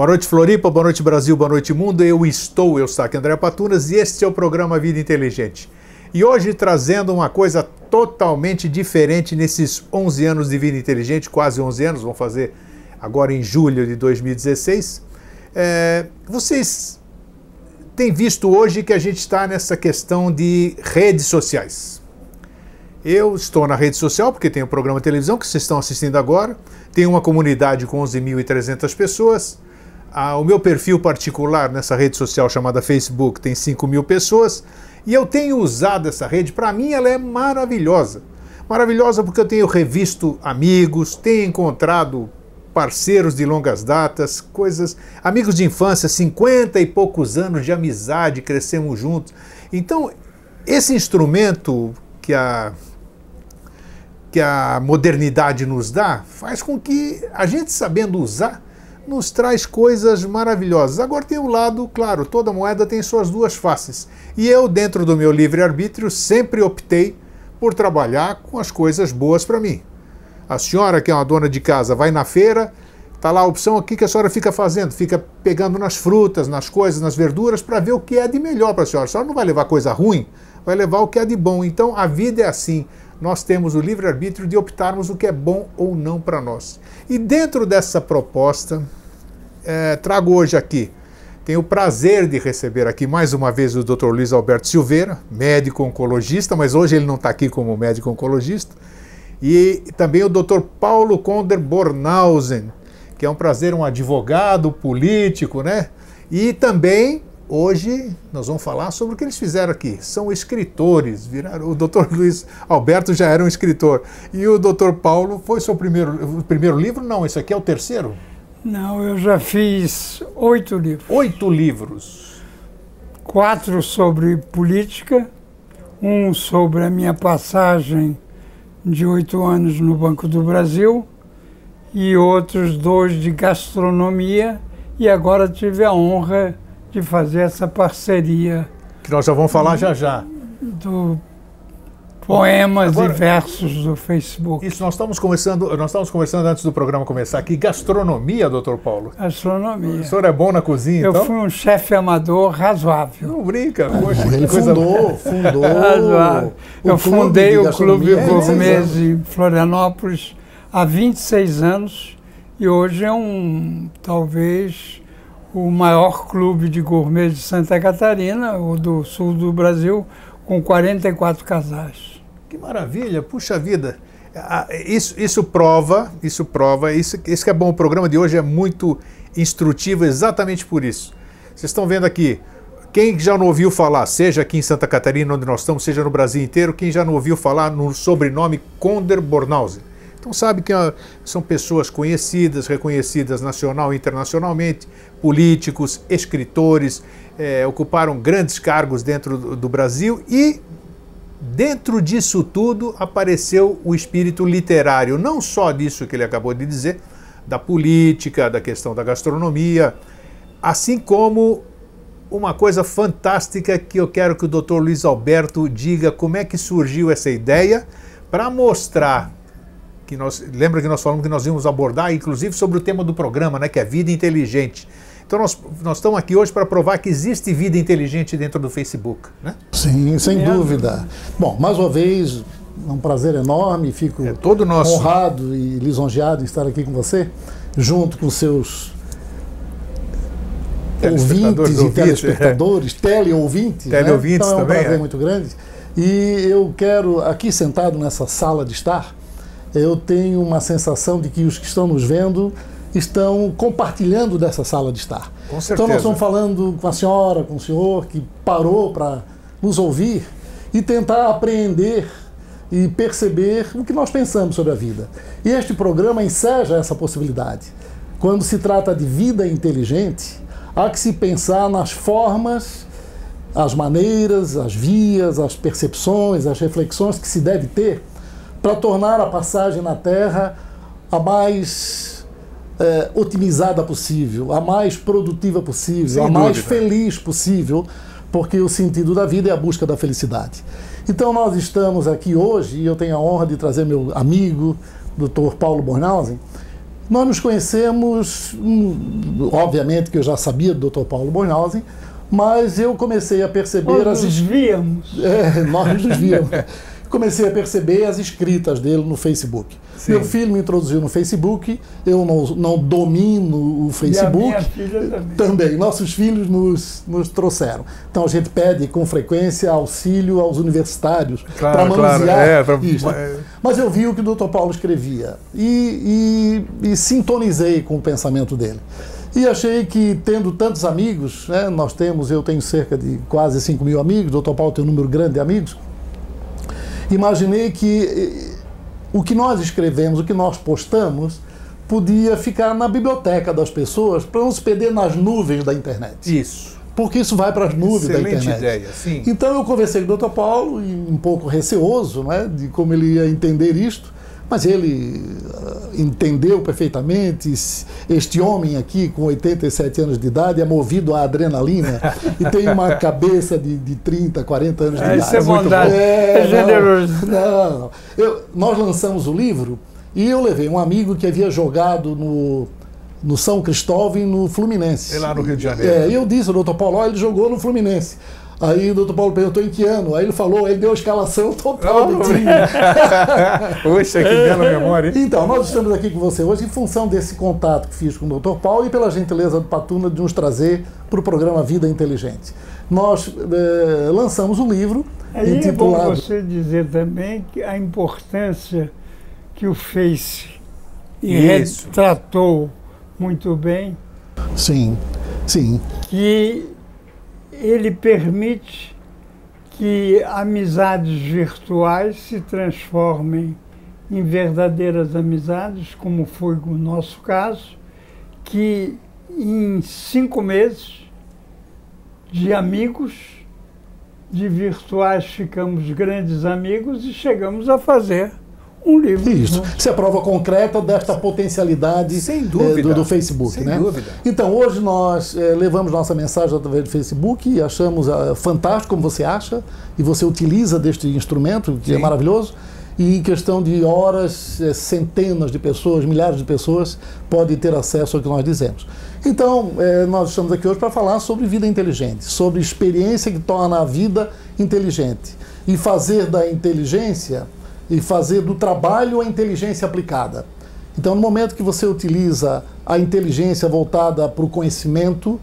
Boa noite, Floripa, boa noite, Brasil, boa noite, mundo. Eu estou, Eustáquio André Patunas, e este é o programa Vida Inteligente. E hoje trazendo uma coisa totalmente diferente nesses 11 anos de Vida Inteligente, quase 11 anos, vamos fazer agora em julho de 2016. Vocês têm visto hoje que a gente está nessa questão de redes sociais. Eu estou na rede social porque tem um programa de televisão que vocês estão assistindo agora, tem uma comunidade com 11.300 pessoas, o meu perfil particular nessa rede social chamada Facebook tem 5.000 pessoas, e eu tenho usado essa rede. Para mim ela é maravilhosa. Maravilhosa porque eu tenho revisto amigos, tenho encontrado parceiros de longas datas, amigos de infância, 50 e poucos anos de amizade, crescemos juntos. Então, esse instrumento que a modernidade nos dá, faz com que a gente, sabendo usar, nos traz coisas maravilhosas. Agora tem um lado, claro, toda moeda tem suas duas faces. E eu, dentro do meu livre-arbítrio, sempre optei por trabalhar com as coisas boas para mim. A senhora, que é uma dona de casa, vai na feira, está lá a opção aqui que a senhora fica fazendo, fica pegando nas frutas, nas coisas, nas verduras, para ver o que é de melhor para a senhora. A senhora não vai levar coisa ruim, vai levar o que é de bom. Então a vida é assim. Nós temos o livre-arbítrio de optarmos o que é bom ou não para nós. E dentro dessa proposta, trago hoje aqui, tenho o prazer de receber aqui mais uma vez o Dr. Luiz Alberto Silveira, médico oncologista, mas hoje ele não está aqui como médico oncologista, e também o Dr. Paulo Conder Bornhausen, que é um prazer, um advogado político, né? E também, hoje, nós vamos falar sobre o que eles fizeram aqui. São escritores, o Dr. Luiz Alberto já era um escritor. E o Dr. Paulo, foi seu primeiro livro? Não, esse aqui é o terceiro? Não, eu já fiz 8 livros. 8 livros? 4 sobre política, um sobre a minha passagem de 8 anos no Banco do Brasil e outros 2 de gastronomia, e agora tive a honra de fazer essa parceria. Que nós já vamos falar já. Do poemas e versos do Facebook. Isso, nós estamos conversando antes do programa começar aqui, gastronomia, Dr. Paulo. Gastronomia. O senhor é bom na cozinha, então? Eu fui um chefe amador razoável. Não brinca, poxa. Ele fundou razoável. Eu fundei o Clube Gourmet em Florianópolis há 26 anos e hoje é talvez o maior clube de gourmet de Santa Catarina, ou do sul do Brasil, com 44 casais. Que maravilha, puxa vida. Isso prova, isso que é bom. O programa de hoje é muito instrutivo exatamente por isso. Vocês estão vendo aqui, quem já não ouviu falar, seja aqui em Santa Catarina, onde nós estamos, seja no Brasil inteiro, quem já não ouviu falar no sobrenome Conder Bornhausen. Então sabe que são pessoas conhecidas, reconhecidas nacional e internacionalmente, políticos, escritores, ocuparam grandes cargos dentro do Brasil, e dentro disso tudo apareceu o espírito literário, não só disso que ele acabou de dizer, da política, da questão da gastronomia, assim como uma coisa fantástica que eu quero que o Dr. Luiz Alberto diga como é que surgiu essa ideia, para mostrar que lembra que nós falamos que nós íamos abordar, inclusive, sobre o tema do programa, né, que é vida inteligente. Então nós estamos aqui hoje para provar que existe vida inteligente dentro do Facebook, né? Sim, sem dúvida. Bom, mais uma vez, é um prazer enorme, fico todo nosso. Honrado e lisonjeado em estar aqui com você, junto com seus ouvintes e telespectadores, teleouvintes. Teleouvintes, né? Então é um também, prazer muito grande. E eu quero, aqui sentado nessa sala de estar, eu tenho uma sensação de que os que estão nos vendo estão compartilhando dessa sala de estar. Com certeza. Então nós estamos falando com a senhora, com o senhor, que parou para nos ouvir e tentar apreender e perceber o que nós pensamos sobre a vida. E este programa enseja essa possibilidade. Quando se trata de vida inteligente, há que se pensar nas formas, as maneiras, as vias, as percepções, as reflexões que se deve ter para tornar a passagem na Terra a mais otimizada possível, a mais produtiva possível, a mais feliz possível, porque o sentido da vida é a busca da felicidade. Então nós estamos aqui hoje, e eu tenho a honra de trazer meu amigo, Dr. Paulo Bornhausen, Nós nos conhecemos, obviamente que eu já sabia do Dr. Paulo Bornhausen, mas eu comecei a perceber... Nós nos víamos. Nós nos víamos. Comecei a perceber as escritas dele no Facebook. Sim. Meu filho me introduziu no Facebook, eu não domino o Facebook. E a minha filha também. Nossos filhos nos trouxeram. Então a gente pede com frequência auxílio aos universitários para manusear isso. Mas eu vi o que o Dr. Paulo escrevia e sintonizei com o pensamento dele. E achei que, tendo tantos amigos, né, eu tenho cerca de quase 5.000 amigos, o Dr. Paulo tem um número grande de amigos, imaginei que o que nós escrevemos, o que nós postamos, podia ficar na biblioteca das pessoas para não se perder nas nuvens da internet. Isso. Porque isso vai para as nuvens da internet. Excelente ideia, sim. Então eu conversei com o Dr. Paulo, um pouco receoso, né, de como ele ia entender isto, mas ele entendeu perfeitamente. Este homem aqui, com 87 anos de idade, é movido à adrenalina e tem uma cabeça de 30, 40 anos de idade. Isso é bondade, é generoso. Nós lançamos o livro e eu levei um amigo que havia jogado no São Cristóvão e no Fluminense. É lá no Rio de Janeiro. Eu disse ao Dr. Paulo, ele jogou no Fluminense. Aí o Dr. Paulo perguntou em que ano. Aí ele falou, ele deu a escalação total do time. Poxa, que bela memória. Então, nós estamos aqui com você hoje em função desse contato que fiz com o Dr. Paulo e pela gentileza do Patuna de nos trazer para o programa Vida Inteligente. Nós lançamos um livro intitulado... É bom você dizer também que a importância que o Face retratou muito bem. Sim, sim. Que ele permite que amizades virtuais se transformem em verdadeiras amizades, como foi o nosso caso, que em 5 meses de amigos, de virtuais ficamos grandes amigos e chegamos a fazer um livro. Isso. Isso é prova concreta desta potencialidade sem dúvida, do Facebook. Sem né? dúvida. Então, hoje nós levamos nossa mensagem através do Facebook e achamos fantástico, como você acha, e você utiliza deste instrumento, que é maravilhoso, e em questão de horas, centenas de pessoas, milhares de pessoas podem ter acesso ao que nós dizemos. Então, nós estamos aqui hoje para falar sobre vida inteligente, sobre experiência que torna a vida inteligente, e fazer da inteligência... e fazer do trabalho a inteligência aplicada. Então, no momento que você utiliza a inteligência voltada para o conhecimento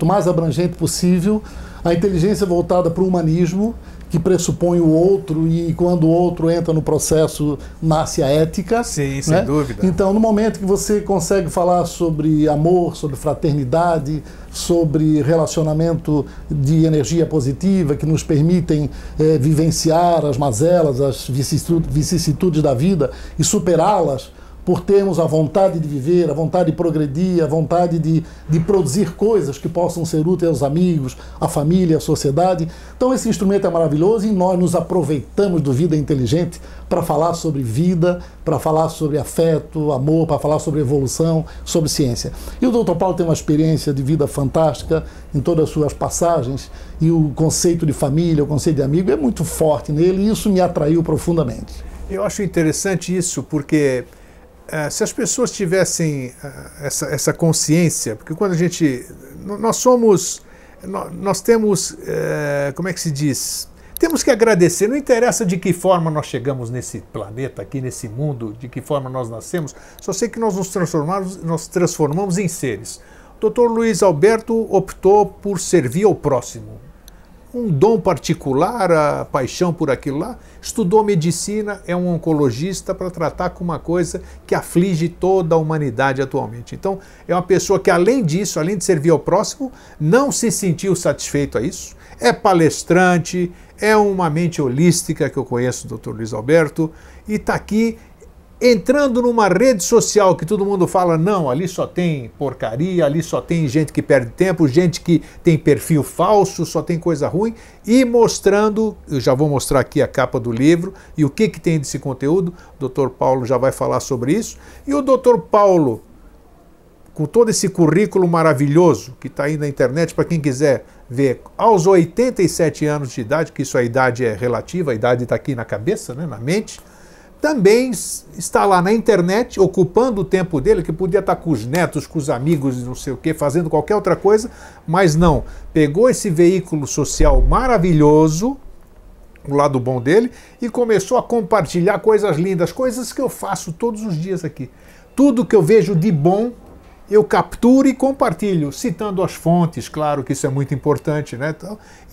mais abrangente possível, a inteligência voltada para o humanismo, que pressupõe o outro, e quando o outro entra no processo, nasce a ética. Sim, né? sem dúvida. Então, no momento que você consegue falar sobre amor, sobre fraternidade, sobre relacionamento de energia positiva, que nos permitem vivenciar as mazelas, as vicissitudes da vida e superá-las, por termos a vontade de viver, a vontade de progredir, a vontade de produzir coisas que possam ser úteis aos amigos, à família, à sociedade. Então esse instrumento é maravilhoso e nós nos aproveitamos do Vida Inteligente para falar sobre vida, para falar sobre afeto, amor, para falar sobre evolução, sobre ciência. E o Dr. Paulo tem uma experiência de vida fantástica em todas as suas passagens, e o conceito de família, o conceito de amigo é muito forte nele, e isso me atraiu profundamente. Eu acho interessante isso, porque... se as pessoas tivessem essa consciência, porque quando a gente... Nós temos, como é que se diz? Temos que agradecer, não interessa de que forma nós chegamos nesse planeta aqui, nesse mundo, de que forma nós nascemos, só sei que nós nos transformamos em seres. O Dr. Luiz Alberto optou por servir ao próximo. Um dom particular, a paixão por aquilo lá, estudou medicina, é um oncologista para tratar com uma coisa que aflige toda a humanidade atualmente. Então, é uma pessoa que, além disso, além de servir ao próximo, não se sentiu satisfeito a isso, é palestrante, é uma mente holística, que eu conheço, o Dr. Luiz Alberto, e está aqui entrando numa rede social que todo mundo fala, não, ali só tem porcaria, ali só tem gente que perde tempo, gente que tem perfil falso, só tem coisa ruim, e mostrando, eu já vou mostrar aqui a capa do livro e o que tem desse conteúdo, o Dr. Paulo já vai falar sobre isso, e o Dr. Paulo, com todo esse currículo maravilhoso que está aí na internet, para quem quiser ver, aos 87 anos de idade, que isso a idade é relativa, a idade está aqui na cabeça, né, na mente, também está lá na internet, ocupando o tempo dele, que podia estar com os netos, com os amigos, não sei o quê, fazendo qualquer outra coisa, mas não. Pegou esse veículo social maravilhoso, o lado bom dele, e começou a compartilhar coisas lindas, coisas que eu faço todos os dias aqui. Tudo que eu vejo de bom, eu capturo e compartilho, citando as fontes, claro que isso é muito importante, né?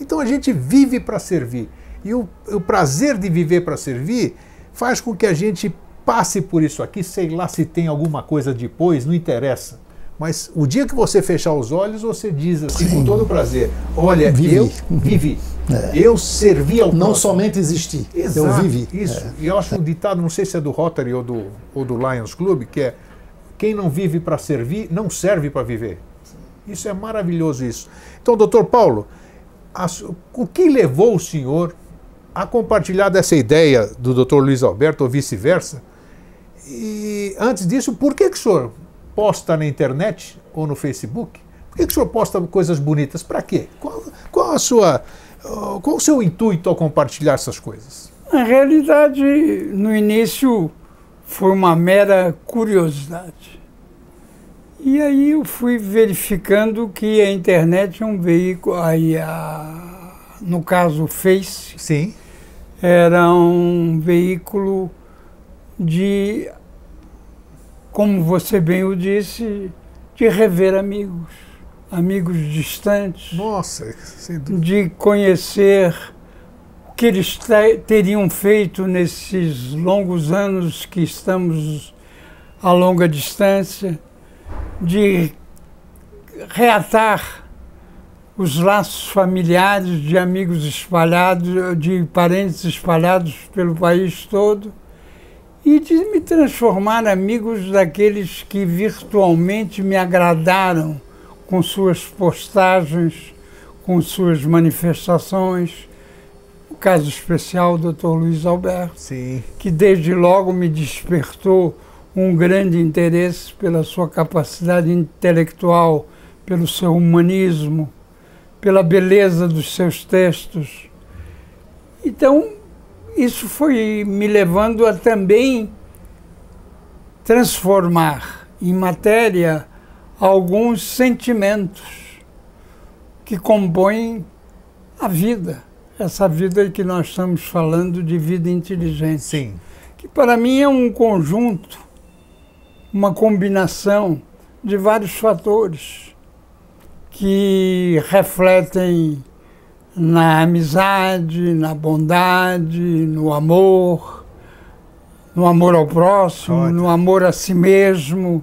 Então a gente vive para servir. E o prazer de viver para servir faz com que a gente passe por isso aqui, sei lá se tem alguma coisa depois, não interessa. Mas o dia que você fechar os olhos, você diz assim, com todo prazer, olha, eu vivi. Eu servi ao próximo. Não somente existi, Exato, eu vivi. Isso. E eu acho um ditado, não sei se é do Rotary ou do Lions Club, que é: quem não vive para servir, não serve para viver. Isso é maravilhoso isso. Então, doutor Paulo, o que levou o senhor a compartilhar dessa ideia do doutor Luiz Alberto ou vice-versa? E antes disso, por que o senhor posta na internet ou no Facebook? Por que o senhor posta coisas bonitas? Para quê? Qual o seu intuito ao compartilhar essas coisas? Na realidade, no início, foi uma mera curiosidade. E aí eu fui verificando que a internet é um veículo, no caso o Face, sim, era um veículo de, como você bem o disse, de rever amigos distantes. Nossa, sem dúvida. De conhecer o que eles teriam feito nesses longos anos que estamos a longa distância, de reatar os laços familiares de amigos espalhados, de parentes espalhados pelo país todo, e de me transformar em amigos daqueles que virtualmente me agradaram com suas postagens, com suas manifestações. O caso especial do Dr. Luiz Alberto, sim, que desde logo me despertou um grande interesse pela sua capacidade intelectual, pelo seu humanismo, pela beleza dos seus textos. Então, isso foi me levando a também transformar em matéria alguns sentimentos que compõem a vida, essa vida que nós estamos falando de vida inteligente. sim, Que para mim é um conjunto, uma combinação de vários fatores que refletem na amizade, na bondade, no amor ao próximo, Ótimo. no amor a si mesmo.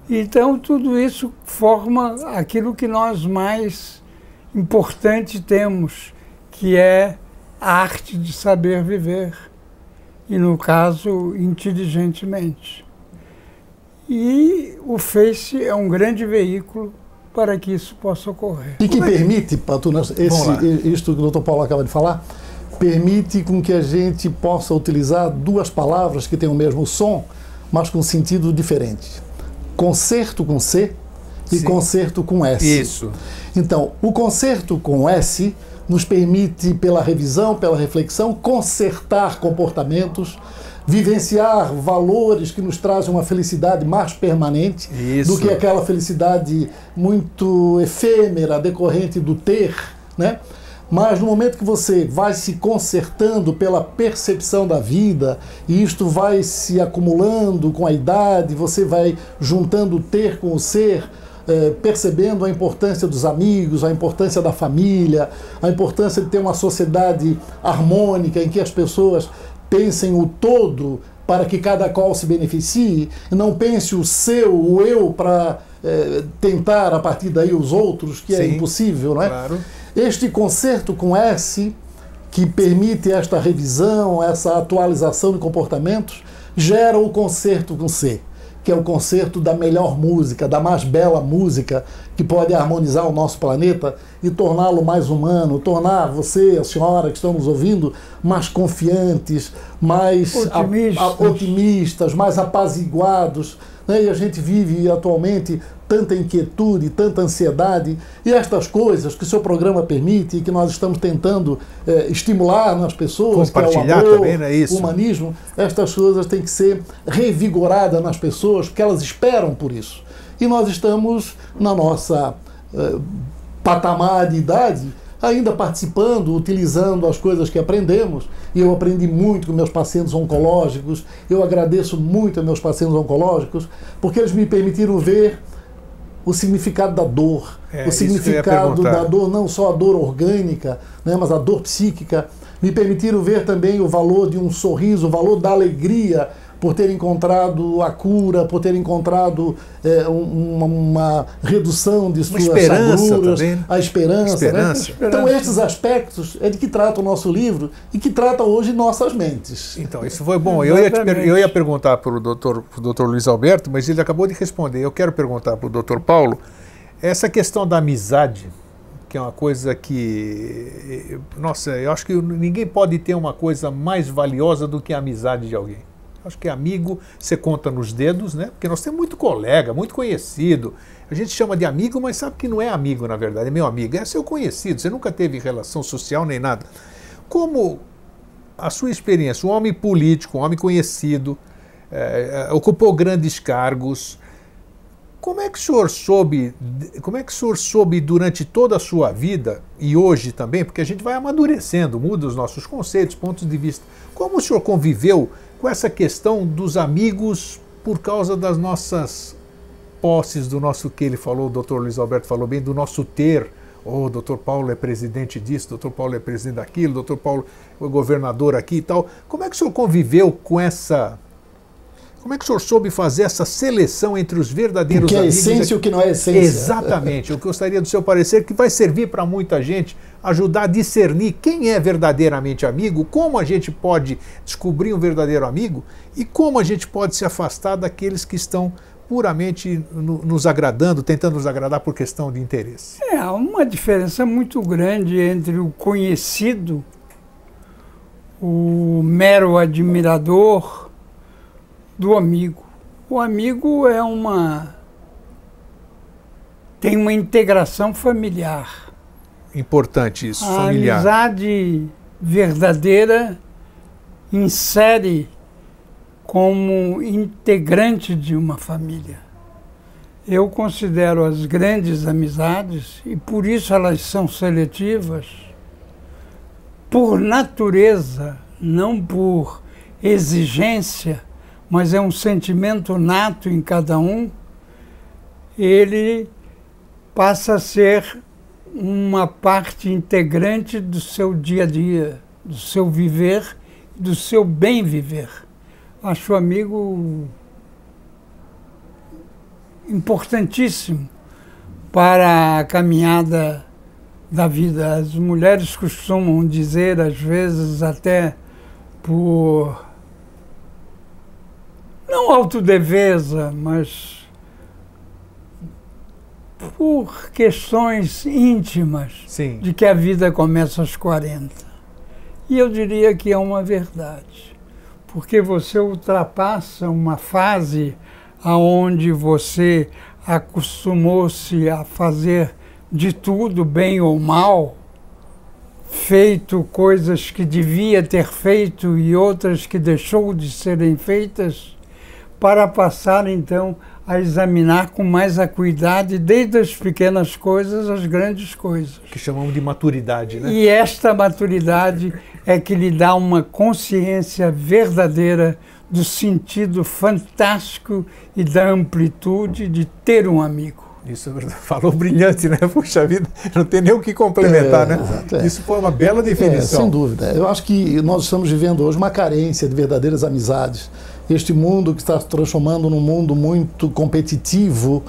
Então, tudo isso forma aquilo que nós mais importante temos, que é a arte de saber viver, e no caso, inteligentemente. E o Face é um grande veículo para que isso possa ocorrer. E que permite, Patuna, isto que o Dr. Paulo acaba de falar, permite com que a gente possa utilizar duas palavras que têm o mesmo som, mas com sentido diferente. Concerto com C e sim, concerto com S. Isso. Então, o concerto com S nos permite, pela revisão, pela reflexão, consertar comportamentos, vivenciar valores que nos trazem uma felicidade mais permanente do que aquela felicidade muito efêmera, decorrente do ter, né? Mas no momento que você vai se consertando pela percepção da vida, e isto vai se acumulando com a idade, você vai juntando o ter com o ser, percebendo a importância dos amigos, a importância da família, a importância de ter uma sociedade harmônica em que as pessoas pensem o todo para que cada qual se beneficie, e não pense o seu, o eu, para tentar a partir daí os outros, que é impossível, não é? Claro. Este concerto com S, que permite esta revisão, essa atualização de comportamentos, gera o concerto com C, que é o concerto da melhor música, da mais bela música, que pode harmonizar o nosso planeta e torná-lo mais humano, tornar você, a senhora que estão nos ouvindo, mais confiantes, mais otimistas, mais apaziguados, né? E a gente vive atualmente tanta inquietude, tanta ansiedade, e estas coisas que o seu programa permite e que nós estamos tentando estimular nas pessoas, que é o amor, também, não é isso? O humanismo, estas coisas têm que ser revigoradas nas pessoas, porque elas esperam por isso. E nós estamos na nossa patamar de idade, ainda participando, utilizando as coisas que aprendemos, e eu aprendi muito com meus pacientes oncológicos, eu agradeço muito a meus pacientes oncológicos, porque eles me permitiram ver o significado da dor, o significado da dor, não só a dor orgânica, né, mas a dor psíquica, me permitiram ver também o valor de um sorriso, o valor da alegria, por ter encontrado a cura, por ter encontrado uma redução de suas agruras, a esperança. Né? Então esses aspectos é de que trata o nosso livro e que trata hoje nossas mentes. Então, isso foi bom. Eu ia perguntar para o doutor Luiz Alberto, mas ele acabou de responder. Eu quero perguntar para o doutor Paulo, essa questão da amizade, que é uma coisa que, nossa, eu acho que ninguém pode ter uma coisa mais valiosa do que a amizade de alguém. Acho que amigo você conta nos dedos, né? Porque nós temos muito colega, muito conhecido. A gente chama de amigo, mas sabe que não é amigo, na verdade, é meu amigo. É seu conhecido, você nunca teve relação social nem nada. Como a sua experiência, um homem político, um homem conhecido, ocupou grandes cargos, como é que o senhor soube durante toda a sua vida, e hoje também, porque a gente vai amadurecendo, muda os nossos conceitos, pontos de vista, como o senhor conviveu com essa questão dos amigos por causa das nossas posses, do nosso, que ele falou, o doutor Luiz Alberto falou bem, do nosso ter, o doutor Paulo é presidente disso, o doutor Paulo é presidente daquilo, o doutor Paulo é governador aqui e tal. Como é que o senhor conviveu com essa... Como é que o senhor soube fazer essa seleção entre os verdadeiros amigos? O que é essência e o que não é essência. Exatamente. Eu gostaria do seu parecer, que vai servir para muita gente ajudar a discernir quem é verdadeiramente amigo, como a gente pode descobrir um verdadeiro amigo e como a gente pode se afastar daqueles que estão puramente nos agradando, tentando nos agradar por questão de interesse. Há uma diferença muito grande entre o conhecido, o mero admirador, do amigo. O amigo tem uma integração familiar. Importante isso, familiar. A amizade verdadeira insere como integrante de uma família. Eu considero as grandes amizades, e por isso elas são seletivas, por natureza, não por exigência, mas é um sentimento nato em cada um, ele passa a ser uma parte integrante do seu dia a dia, do seu viver, do seu bem viver. Acho o amigo importantíssimo para a caminhada da vida. As mulheres costumam dizer, às vezes, até por... não autodefesa, mas por questões íntimas. Sim. De que a vida começa aos 40. E eu diria que é uma verdade, porque você ultrapassa uma fase onde você acostumou-se a fazer de tudo, bem ou mal, feito coisas que devia ter feito e outras que deixou de serem feitas, para passar, então, a examinar com mais acuidade, desde as pequenas coisas às grandes coisas. Que chamamos de maturidade, né? E esta maturidade é que lhe dá uma consciência verdadeira do sentido fantástico e da amplitude de ter um amigo. Isso é verdade. Falou brilhante, né? Puxa vida, não tem nem o que complementar, né? Exato, Isso foi uma bela definição. Sem dúvida. Eu acho que nós estamos vivendo hoje uma carência de verdadeiras amizades. Este mundo que está se transformando num mundo muito competitivo,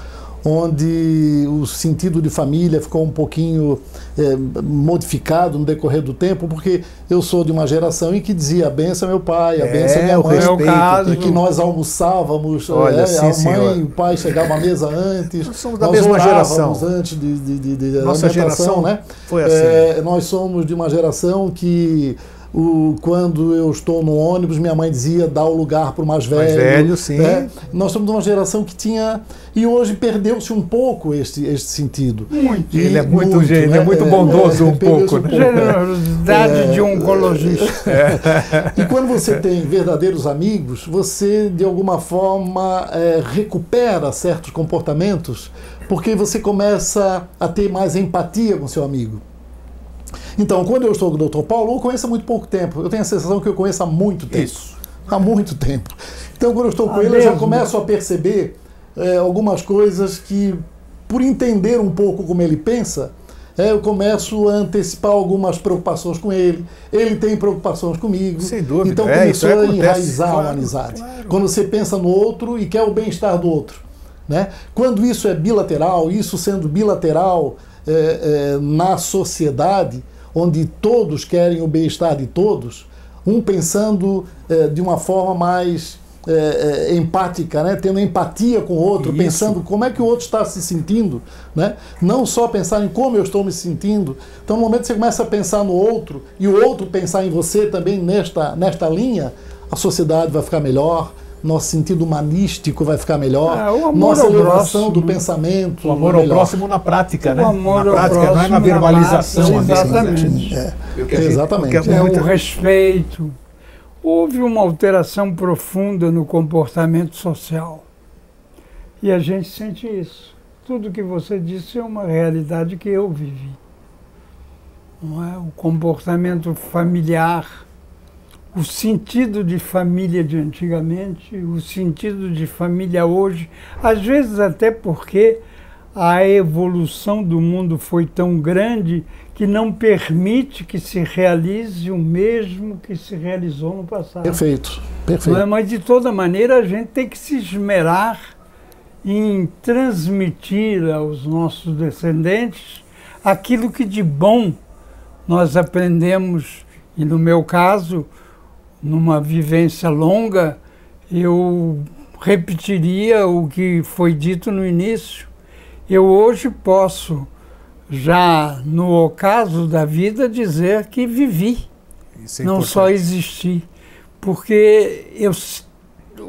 onde o sentido de família ficou um pouquinho modificado no decorrer do tempo, porque eu sou de uma geração em que dizia a benção é meu pai, a benção é minha mãe, e que nós almoçávamos, olha, sim, a mãe senhor. e o pai chegavam à mesa antes, nós somos da mesma geração. Antes de nossa geração, né? Foi assim. Nós somos de uma geração que Quando eu estou no ônibus, minha mãe dizia, dá o lugar para o mais velho. Mais velho, sim. Né? Nós somos uma geração que tinha... E hoje perdeu-se um pouco este sentido. Muito. Ele é muito bondoso um pouco. Né? Generosidade de um oncologista. E quando você tem verdadeiros amigos, você, de alguma forma, recupera certos comportamentos, porque você começa a ter mais empatia com seu amigo. Então, quando eu estou com o Dr. Paulo, eu conheço há muito pouco tempo. Eu tenho a sensação que eu conheço há muito tempo. Isso. Há muito tempo. Então, quando eu estou com ele, eu já começo a perceber algumas coisas que, por entender um pouco como ele pensa, eu começo a antecipar algumas preocupações com ele. Ele tem preocupações comigo. Sem dúvida. Então, começou a enraizar claro, uma amizade. Claro. Quando você pensa no outro e quer o bem-estar do outro. Né? Quando isso é bilateral, isso sendo bilateral na sociedade, onde todos querem o bem-estar de todos, um pensando de uma forma mais empática, né? Tendo empatia com o outro, Isso. pensando como é que o outro está se sentindo, né? Não só pensar em como eu estou me sentindo. Então, no momento que você começa a pensar no outro e o outro pensar em você também nesta linha, a sociedade vai ficar melhor, nosso sentido humanístico vai ficar melhor, nossa elevação do pensamento. O amor ao próximo na prática, né? O amor na prática, não é na verbalização. Exatamente. Exatamente. O respeito. Houve uma alteração profunda no comportamento social. E a gente sente isso. Tudo que você disse é uma realidade que eu vivi. Não é? O comportamento familiar, o sentido de família de antigamente, o sentido de família hoje, às vezes até porque a evolução do mundo foi tão grande que não permite que se realize o mesmo que se realizou no passado. Perfeito, perfeito. Mas, de toda maneira, a gente tem que se esmerar em transmitir aos nossos descendentes aquilo que de bom nós aprendemos, e no meu caso, numa vivência longa, eu repetiria o que foi dito no início. Eu hoje posso, já no ocaso da vida, dizer que vivi, não só existi, porque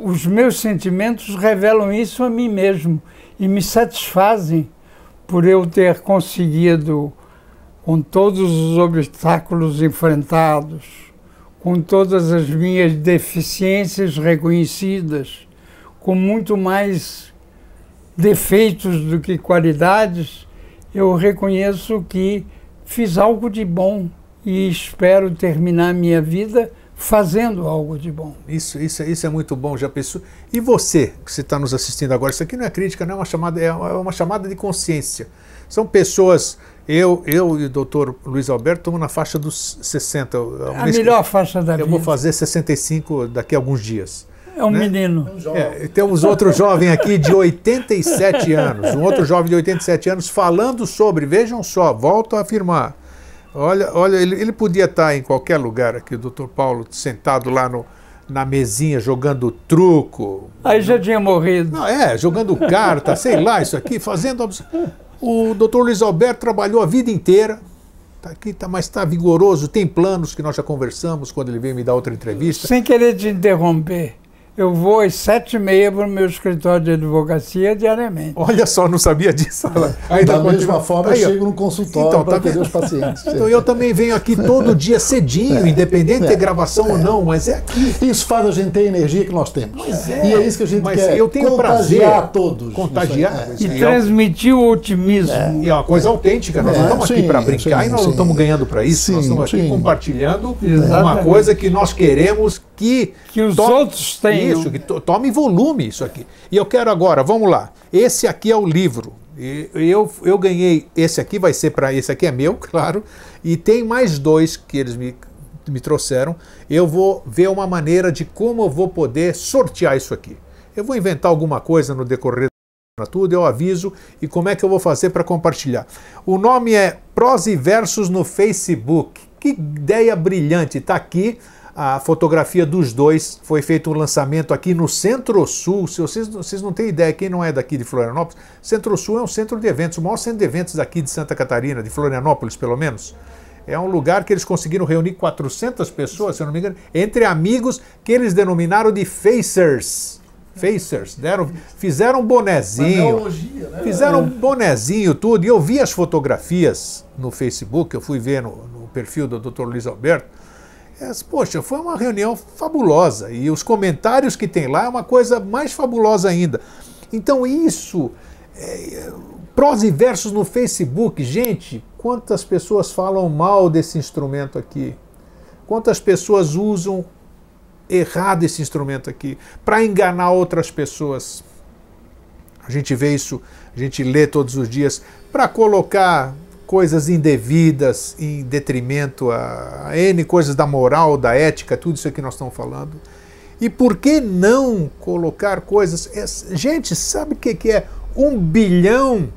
os meus sentimentos revelam isso a mim mesmo e me satisfazem por eu ter conseguido, com todos os obstáculos enfrentados, com todas as minhas deficiências reconhecidas, com muito mais defeitos do que qualidades, eu reconheço que fiz algo de bom e espero terminar minha vida fazendo algo de bom. Isso é muito bom, já pensou? E você, que você está nos assistindo agora, isso aqui não é crítica, não é uma chamada de consciência. São pessoas, eu e o doutor Luiz Alberto estamos na faixa dos 60. A melhor faixa da vida. Eu vou fazer 65 daqui a alguns dias. É um menino. Temos outro jovem aqui de 87 anos, um outro jovem de 87 anos falando sobre, vejam só, volto a afirmar, olha ele podia estar em qualquer lugar aqui, o Dr. Paulo sentado lá na mesinha jogando truco. Aí já tinha morrido. Não, jogando carta, sei lá, isso aqui, fazendo... O Dr. Luiz Alberto trabalhou a vida inteira, está aqui, mas está vigoroso, tem planos que nós já conversamos quando ele veio me dar outra entrevista. Sem querer te interromper, eu vou às 7h30 para o meu escritório de advocacia diariamente. Olha só, não sabia disso. Da mesma forma, eu chego no consultório para atender os pacientes. Então eu também venho aqui todo dia cedinho, independente de ter gravação ou não, mas é aqui. Isso faz a gente ter a energia que nós temos. E é isso que a gente quer, eu tenho contagiar todos. Contagiar. E transmitir o otimismo. E é uma coisa autêntica, nós não estamos aqui para brincar e nós não estamos ganhando para isso, nós estamos aqui compartilhando uma coisa que nós queremos que os outros tenham. Isso, que tome volume isso aqui. E eu quero agora, vamos lá, esse aqui é o livro. Eu ganhei, esse aqui vai ser para, esse aqui é meu, claro, e tem mais dois que eles me trouxeram. Eu vou ver uma maneira de como eu vou poder sortear isso aqui. Eu vou inventar alguma coisa no decorrer tudo, eu aviso, e como é que eu vou fazer para compartilhar. O nome é Prós e Versos no Facebook. Que ideia brilhante, está aqui. A fotografia dos dois, foi feito um lançamento aqui no Centro-Sul. Se vocês não têm ideia, quem não é daqui de Florianópolis, Centro-Sul é um centro de eventos, o maior centro de eventos daqui de Santa Catarina, de Florianópolis pelo menos. É um lugar que eles conseguiram reunir 400 pessoas, se eu não me engano, entre amigos que eles denominaram de Facers. Facers, fizeram um bonezinho, né? fizeram um bonezinho, tudo, e eu vi as fotografias no Facebook, eu fui ver no perfil do Dr. Luiz Alberto. Poxa, foi uma reunião fabulosa, e os comentários que tem lá é uma coisa mais fabulosa ainda. Então isso, prós e versos no Facebook, gente, quantas pessoas falam mal desse instrumento aqui? Quantas pessoas usam errado esse instrumento aqui para enganar outras pessoas? A gente vê isso, a gente lê todos os dias para colocar coisas indevidas em detrimento a N coisas da moral, da ética, tudo isso aqui nós estamos falando. E por que não colocar coisas... Gente, sabe o que é 1,3 bilhão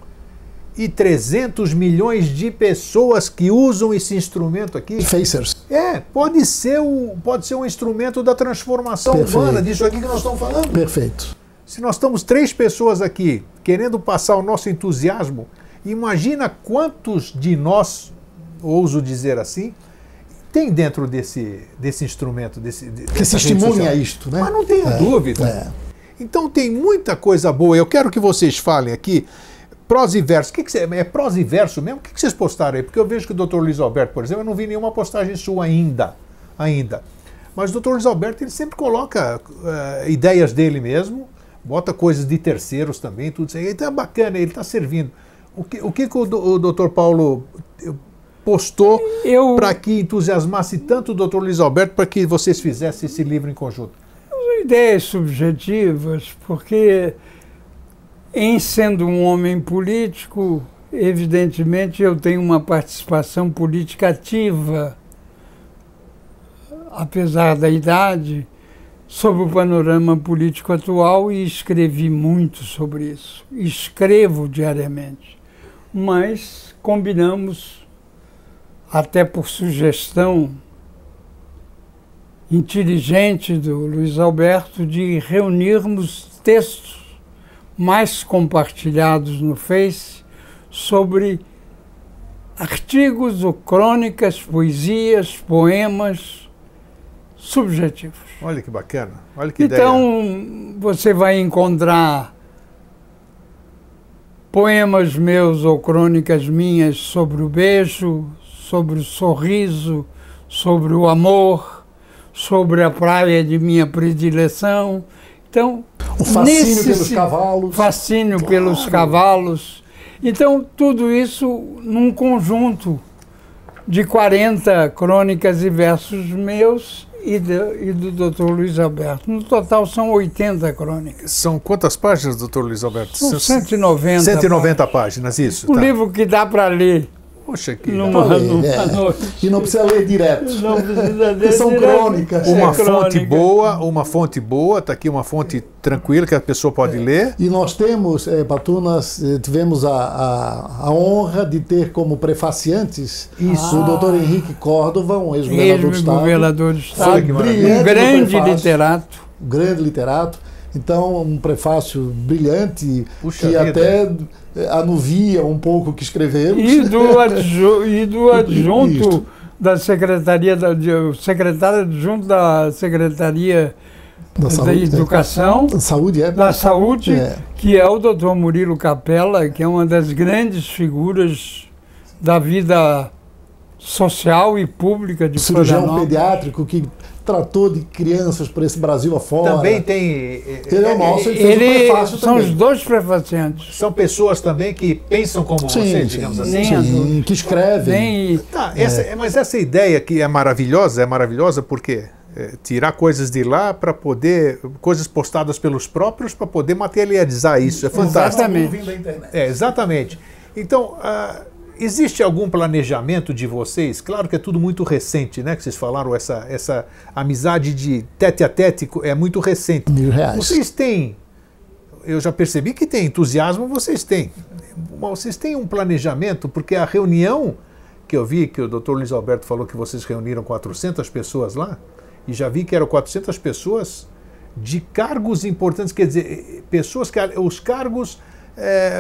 de pessoas que usam esse instrumento aqui? Facers. Pode ser um instrumento da transformação humana, disso aqui que nós estamos falando. Perfeito. Se nós estamos 3 pessoas aqui querendo passar o nosso entusiasmo, imagina quantos de nós, ouso dizer assim, tem dentro desse instrumento, que se estimule a isto, né? Mas não tenho dúvida. Então tem muita coisa boa. Eu quero que vocês falem aqui, prós e versos. É prós e verso mesmo? O que vocês postaram aí? Porque eu vejo que o Dr. Luiz Alberto, por exemplo, eu não vi nenhuma postagem sua ainda. Mas o Dr. Luiz Alberto, ele sempre coloca ideias dele mesmo, bota coisas de terceiros também, tudo isso aí. Então é bacana, ele está servindo. O que o Dr. Paulo postou para que entusiasmasse tanto o Dr. Luiz Alberto para que vocês fizessem esse livro em conjunto? Ideias subjetivas, porque em sendo um homem político, evidentemente eu tenho uma participação política ativa, apesar da idade, sobre o panorama político atual, e escrevi muito sobre isso. Escrevo diariamente. Mas combinamos, até por sugestão inteligente do Luiz Alberto, de reunirmos textos mais compartilhados no Face sobre artigos ou crônicas, poesias, poemas subjetivos. Olha que bacana, olha que ideia. Então você vai encontrar poemas meus ou crônicas minhas sobre o beijo, sobre o sorriso, sobre o amor, sobre a praia de minha predileção. Então, o fascínio pelos cavalos. Fascínio pelos cavalos. Então, tudo isso num conjunto de 40 crônicas e versos meus e do Dr. Luiz Alberto. No total são 80 crônicas. São quantas páginas, Dr. Luiz Alberto? São 190. 190 páginas, isso. Um livro que dá para ler. Poxa, que numa noite. E não precisa ler direto. Não precisa ler são direto. crônicas. Uma fonte boa, está aqui uma fonte tranquila que a pessoa pode ler. E nós temos, Patunas, tivemos a honra de ter como prefaciantes o Dr. Henrique Córdova, um ex-governador do Estado. Um grande literato. Grande literato. Então, um prefácio brilhante, Puxa que vida. Até anuvia um pouco o que escrevemos. E do adjunto da Secretaria, secretário adjunto da Secretaria da Educação, da Saúde, que é o Dr. Murilo Capella, que é uma das grandes figuras da vida social e pública de cirurgião Florianópolis. pediátrico que tratou de crianças por esse Brasil afora. Também tem... Ele é o nosso, ele fez o prefácio são também. os dois prefaciantes. São pessoas também que pensam como você, digamos assim. Sim, que escrevem. Mas essa ideia que é maravilhosa porque tirar coisas de lá para poder... Coisas postadas pelos próprios para poder materializar isso. É fantástico. Exatamente. Exatamente. Então... existe algum planejamento de vocês? Claro que é tudo muito recente, né? Que vocês falaram, essa amizade de tete a tete é muito recente. R$1.000. Vocês têm, eu já percebi que tem entusiasmo, vocês têm. Vocês têm um planejamento? Porque a reunião que eu vi, que o Dr. Luiz Alberto falou que vocês reuniram 400 pessoas lá, e já vi que eram 400 pessoas de cargos importantes, quer dizer, pessoas que os cargos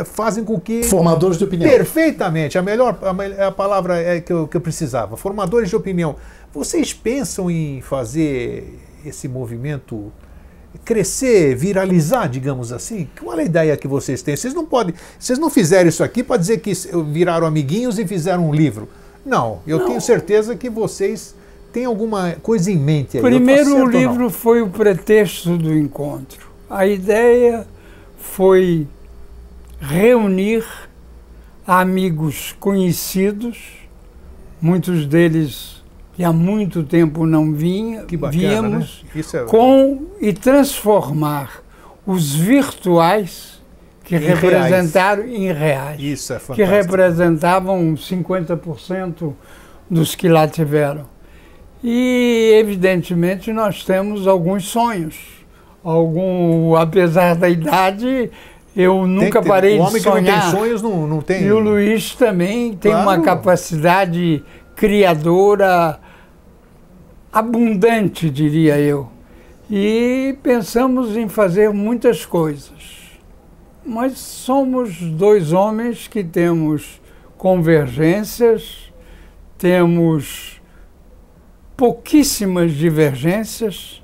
fazem com que... Formadores de opinião. Perfeitamente, a palavra que eu precisava, formadores de opinião. Vocês pensam em fazer esse movimento crescer, viralizar, digamos assim? Qual é a ideia que vocês têm? Vocês não fizeram isso aqui para dizer que viraram amiguinhos e fizeram um livro. Não, eu tenho certeza que vocês têm alguma coisa em mente aí. Primeiro, o livro foi o pretexto do encontro. A ideia foi reunir amigos conhecidos, muitos deles que há muito tempo não víamos, né? E transformar os virtuais que representaram em reais. Isso é fantástico. Que representavam 50% dos que lá tiveram. E, evidentemente, nós temos alguns sonhos. Apesar da idade, eu nunca parei de sonhar. O homem que não tem sonhos não tem... E o Luiz também tem uma capacidade criadora abundante, diria eu. E pensamos em fazer muitas coisas. Mas somos dois homens que temos convergências, temos pouquíssimas divergências,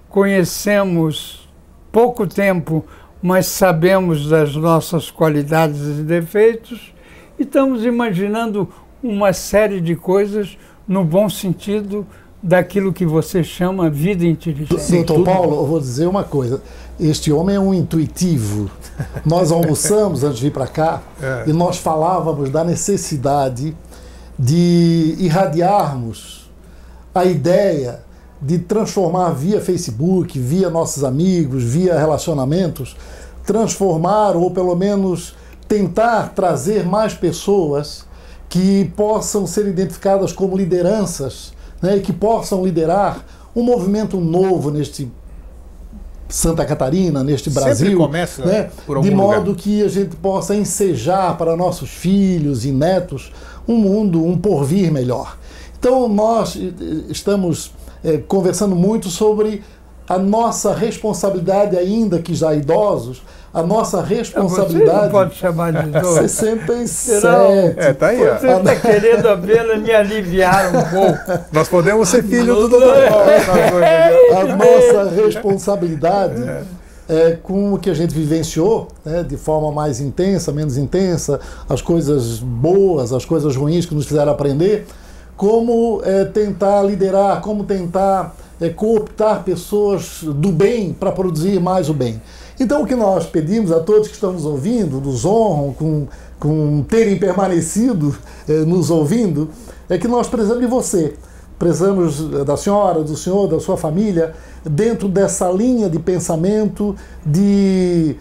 conhecemos pouco tempo, mas sabemos das nossas qualidades e defeitos, e estamos imaginando uma série de coisas no bom sentido daquilo que você chama vida inteligente. Doutor Paulo, eu vou dizer uma coisa. Este homem é um intuitivo. Nós almoçamos antes de vir para cá e nós falávamos da necessidade de irradiarmos a ideia de transformar via Facebook, via nossos amigos, via relacionamentos, transformar ou pelo menos tentar trazer mais pessoas que possam ser identificadas como lideranças, né, e que possam liderar um movimento novo neste Santa Catarina, neste Brasil. Sempre começa, né, por algum de modo lugar. Que a gente possa ensejar para nossos filhos e netos um mundo, um porvir melhor. Então nós estamos conversando muito sobre a nossa responsabilidade, ainda que já idosos, a nossa responsabilidade... Você não pode chamar de idoso. 67. Tá aí, você está querendo apenas me aliviar um pouco. Nós podemos ser filhos do doutor A nossa responsabilidade com o que a gente vivenciou, né, de forma mais intensa, menos intensa, as coisas boas, as coisas ruins que nos fizeram aprender, como tentar liderar, como tentar cooptar pessoas do bem para produzir mais o bem. Então o que nós pedimos a todos que estamos ouvindo, nos honram com terem permanecido nos ouvindo, é que nós precisamos de você. Precisamos da senhora, do senhor, da sua família, dentro dessa linha de pensamento, de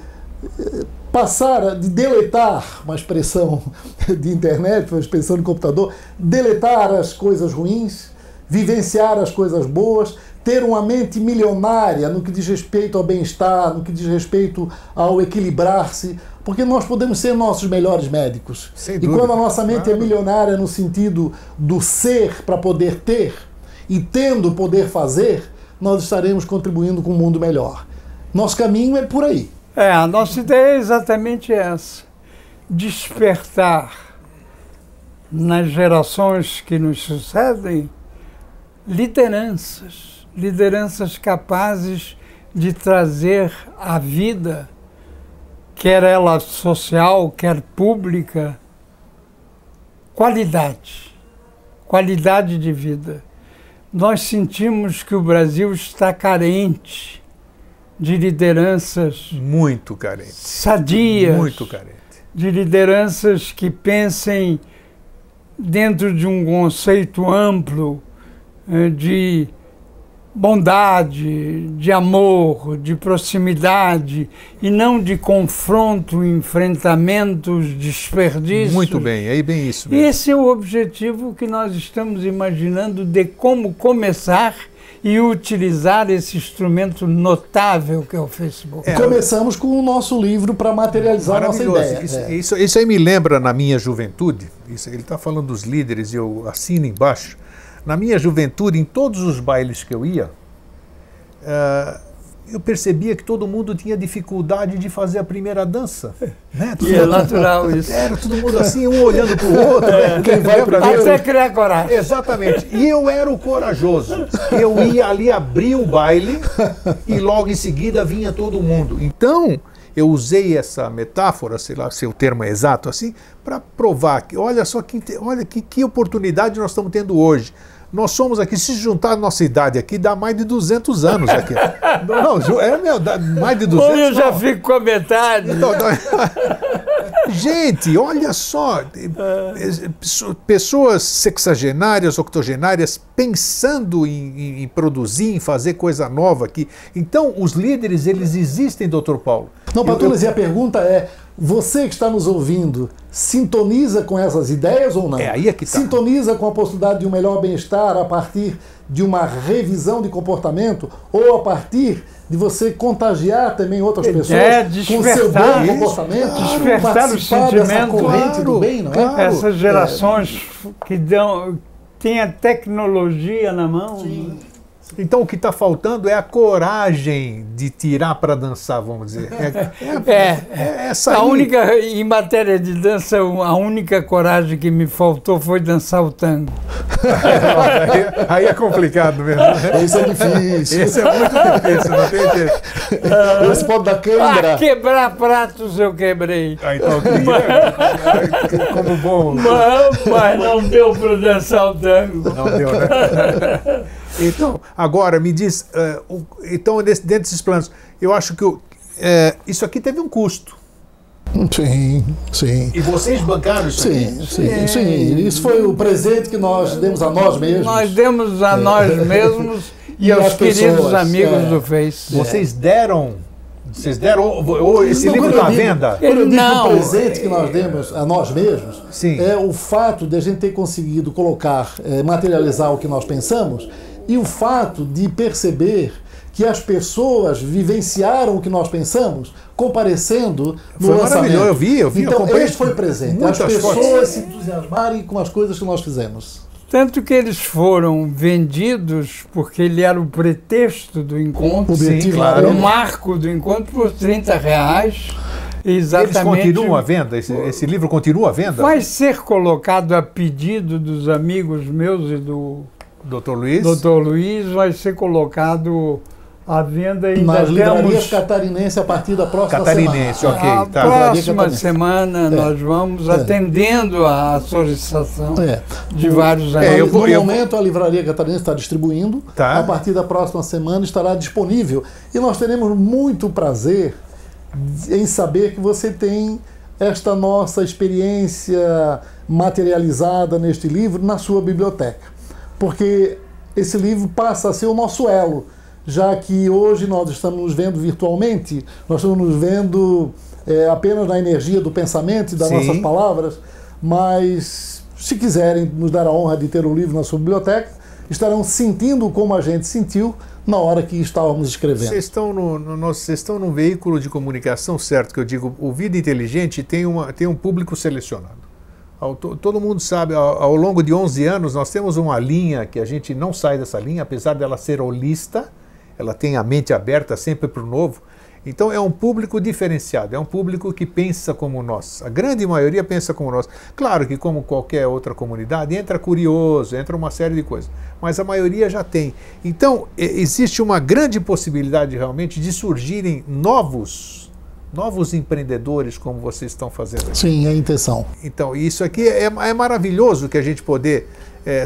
passar, de deletar, uma expressão de internet, uma expressão de computador, deletar as coisas ruins, vivenciar as coisas boas, ter uma mente milionária no que diz respeito ao bem-estar, no que diz respeito ao equilibrar-se, porque nós podemos ser nossos melhores médicos. Sem e dúvida, quando a nossa mente é milionária no sentido do ser para poder ter, e tendo poder fazer, nós estaremos contribuindo com um mundo melhor. Nosso caminho é por aí. A nossa ideia é exatamente essa. Despertar nas gerações que nos sucedem lideranças capazes de trazer à vida, quer ela social, quer pública, qualidade de vida. Nós sentimos que o Brasil está carente de lideranças muito carente, sadias, muito carente, de lideranças que pensem dentro de um conceito amplo de bondade, de amor, de proximidade, e não de confronto, enfrentamentos, desperdícios. Muito bem, é bem isso mesmo. Esse é o objetivo que nós estamos imaginando de como começar e utilizar esse instrumento notável que é o Facebook. Começamos com o nosso livro para materializar a nossa ideia. Isso aí me lembra na minha juventude, ele está falando dos líderes e eu assino embaixo. Na minha juventude, em todos os bailes que eu ia, eu percebia que todo mundo tinha dificuldade de fazer a primeira dança. Né? E é natural isso. Era todo mundo assim, um olhando para o outro. Quem vai primeiro? Até criar coragem. Exatamente. E eu era o corajoso. Eu ia ali abrir o baile e logo em seguida vinha todo mundo. Então, eu usei essa metáfora, sei lá se o termo é exato assim, para provar que, olha só, olha que oportunidade nós estamos tendo hoje. Nós somos aqui, se juntar a nossa idade aqui, dá mais de 200 anos aqui. Dá mais de 200 anos. Eu já não. fico com a metade. Então, gente, olha só, pessoas sexagenárias, octogenárias, pensando em produzir, em fazer coisa nova aqui. Então, os líderes, eles existem, doutor Paulo. Não, Patunas, e a pergunta é, você que está nos ouvindo, sintoniza com essas ideias ou não? Aí é que tá. Sintoniza com a possibilidade de um melhor bem-estar a partir de uma revisão de comportamento ou a partir de você contagiar também outras pessoas com o seu bom comportamento? Despertar o sentimento. Corrente do bem, não é? Claro. Essas gerações que têm a tecnologia na mão. Sim. Então o que está faltando é a coragem de tirar para dançar, vamos dizer. Essa a única, em matéria de dança, a única coragem que me faltou foi dançar o tango. Aí é complicado mesmo. Isso é difícil. Esse é muito difícil, não tem jeito. Esse pode dar câimbra. Quebrar pratos eu quebrei. Então, como bom. Mas não deu para dançar o tango. Não deu, né? Então, agora me diz, então dentro desses planos, eu acho que isso aqui teve um custo. Sim, sim. E vocês bancaram isso aqui? Sim. Isso foi o presente que nós demos a nós mesmos. Nós demos a nós mesmos e aos queridos amigos do Face. Vocês deram esse livro está à venda? Quando eu digo o presente que nós demos a nós mesmos, sim, é o fato de a gente ter conseguido colocar, materializar o que nós pensamos, e o fato de perceber que as pessoas vivenciaram o que nós pensamos, comparecendo no foi lançamento. Maravilhoso, eu vi. Então, esse foi presente. As pessoas fotos se entusiasmarem com as coisas que nós fizemos. Tanto que eles foram vendidos porque ele era o pretexto do encontro, sim, claro. O marco do encontro por R$30. Exatamente. Eles continuam à venda? Esse livro continua à venda? Vai ser colocado a pedido dos amigos meus e do Dr. Luiz? Dr. Luiz, vai ser colocado à venda e nas livrarias catarinenses a partir da próxima semana. Ok. A próxima semana nós vamos atendendo a solicitação de vários amigos. No momento a livraria catarinense está distribuindo, a partir da próxima semana estará disponível. E nós teremos muito prazer em saber que você tem esta nossa experiência materializada neste livro na sua biblioteca. Porque esse livro passa a ser o nosso elo, já que hoje nós estamos nos vendo virtualmente, nós estamos nos vendo apenas na energia do pensamento e das nossas palavras, mas se quiserem nos dar a honra de ter o livro na sua biblioteca, estarão sentindo como a gente sentiu na hora que estávamos escrevendo. Vocês estão num veículo de comunicação, certo, que eu digo, o Vida Inteligente tem um público selecionado. Todo mundo sabe, ao longo de 11 anos, nós temos uma linha que a gente não sai dessa linha, apesar dela ser holista, ela tem a mente aberta sempre para o novo. Então é um público diferenciado, é um público que pensa como nós. A grande maioria pensa como nós. Claro que, como qualquer outra comunidade, entra curioso, entra uma série de coisas, mas a maioria já tem. Então existe uma grande possibilidade realmente de surgirem novos empreendedores como vocês estão fazendo aqui. Sim, é a intenção. Então, isso aqui é maravilhoso que a gente poder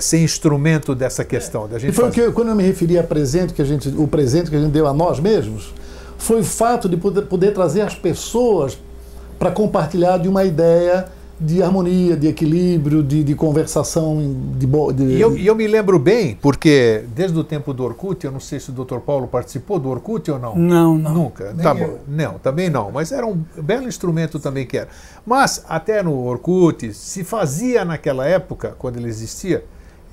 ser instrumento dessa questão. Da gente quando eu me referi a presente o presente que a gente deu a nós mesmos, foi o fato de poder trazer as pessoas para compartilhar de uma ideia de harmonia, de equilíbrio, de conversação. E eu me lembro bem, porque desde o tempo do Orkut, eu não sei se o Dr. Paulo participou do Orkut ou não. Não. Nunca. Tá bom. Não, também não. Mas era um belo instrumento também que era. Mas até no Orkut, se fazia naquela época, quando ele existia,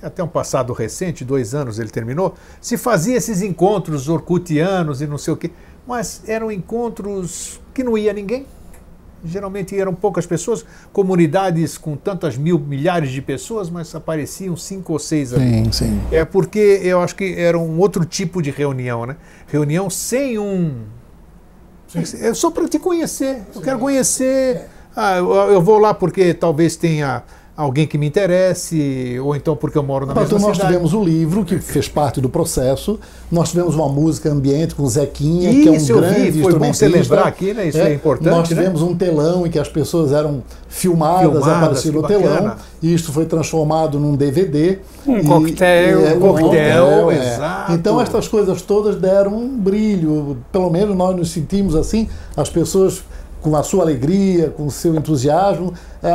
até um passado recente, 2 anos ele terminou, se fazia esses encontros orkutianos e não sei o quê, mas eram encontros que não ia ninguém. Geralmente eram poucas pessoas, comunidades com tantas milhares de pessoas, mas apareciam 5 ou 6 ali. Sim, sim. É porque eu acho que era um outro tipo de reunião, né? Reunião sem um... É só para te conhecer. Eu quero conhecer. Eu vou lá porque talvez tenha alguém que me interesse, ou então porque eu moro na mesma cidade. Nós tivemos o livro, que fez parte do processo, nós tivemos uma música ambiente com o Zequinha, que é um grande foi bom você instrumentista. lembrar aqui, né? Isso é importante. Nós tivemos um telão em que as pessoas eram filmadas apareciam no telão, e isto foi transformado num DVD. Coquetel, exato. Então estas coisas todas deram um brilho, pelo menos nós nos sentimos assim, as pessoas com a sua alegria, com o seu entusiasmo,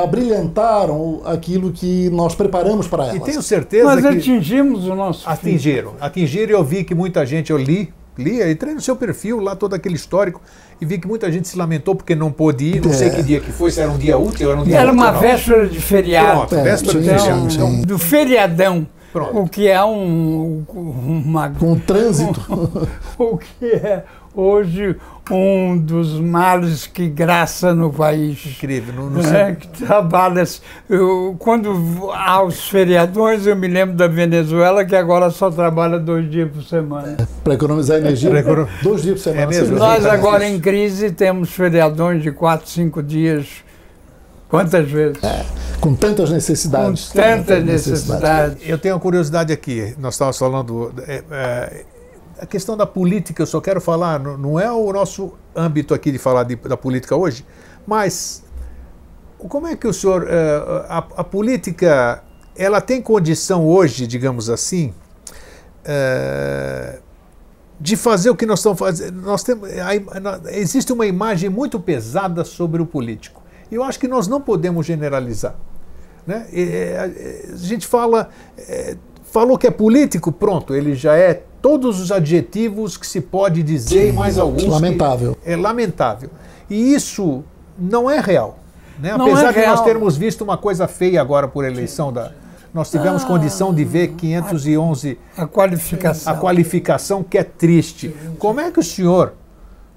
brilhantaram aquilo que nós preparamos para elas. E tenho certeza Nós que... atingimos o nosso Atingiram. Eu vi que muita gente, eu li, entrei no seu perfil, lá todo aquele histórico, e vi que muita gente se lamentou porque não pôde ir, não sei que dia que foi, se era um dia útil, era um dia Era útil, uma não. véspera de feriado. Pronto, véspera de feriado. Sim. Do feriadão. Pronto. O que é uma... Com o trânsito. O que é hoje um dos males que graça no país. Incrível. Que trabalha. Quando há os feriadões, eu me lembro da Venezuela, que agora só trabalha 2 dias por semana. Para economizar energia, 2 dias por semana. É mesmo? Nós agora em crise temos feriadões de 4, 5 dias. Quantas vezes? Com tantas necessidades. Com tantas necessidades. Eu tenho uma curiosidade aqui. Nós estávamos falando... a questão da política, eu só quero falar, não é o nosso âmbito aqui de falar da política hoje, mas como é que o senhor... a política, ela tem condição hoje, digamos assim, de fazer o que nós estamos fazendo? Existe uma imagem muito pesada sobre o político. E eu acho que nós não podemos generalizar. Né? A gente falou que é político, pronto, ele já é todos os adjetivos que se pode dizer e mais alguns. Lamentável. É lamentável. E isso não é real. Né? Não Apesar é de real. nós termos visto uma coisa feia agora por eleição nós tivemos condição de ver 511... A qualificação. A qualificação, que é triste. Como é que o senhor,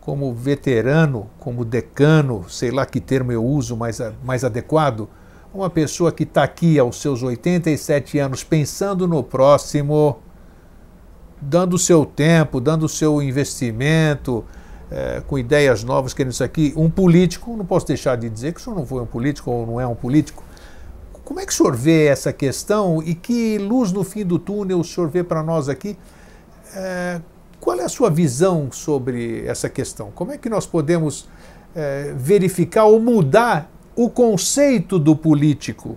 como veterano, como decano, sei lá que termo eu uso mais adequado, uma pessoa que está aqui aos seus 87 anos pensando no próximo, dando o seu tempo, dando o seu investimento, com ideias novas, querendo isso aqui, um político, não posso deixar de dizer que o senhor não foi um político ou não é um político. Como é que o senhor vê essa questão e que luz no fim do túnel o senhor vê para nós aqui? Qual é a sua visão sobre essa questão? Como é que nós podemos verificar ou mudar o conceito do político?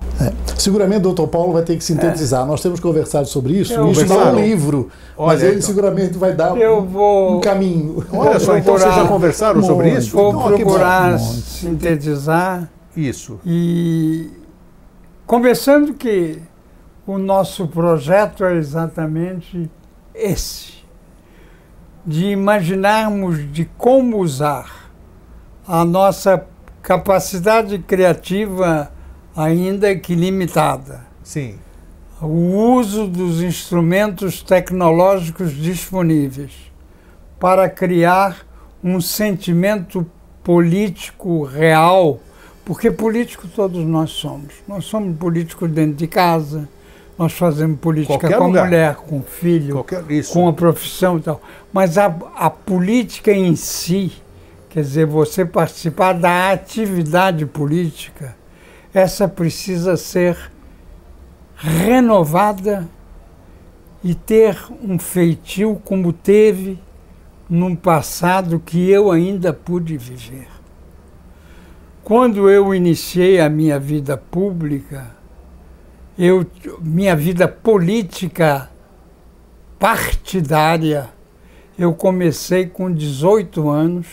Seguramente o doutor Paulo vai ter que sintetizar. Nós temos conversado sobre isso. Isso não é um livro, mas ele seguramente vai dar um caminho. Olha só, então vocês já conversaram sobre isso? Vou procurar sintetizar. Isso. E começando que o nosso projeto é exatamente esse, de imaginarmos de como usar a nossa capacidade criativa, ainda que limitada. Sim. O uso dos instrumentos tecnológicos disponíveis para criar um sentimento político real, porque político todos nós somos. Nós somos políticos dentro de casa, nós fazemos política com a mulher, com o filho, com a profissão e tal. Mas a política em si, quer dizer, você participar da atividade política, essa precisa ser renovada e ter um feitio como teve num passado que eu ainda pude viver. Quando eu iniciei a minha vida pública, minha vida política partidária, eu comecei com 18 anos,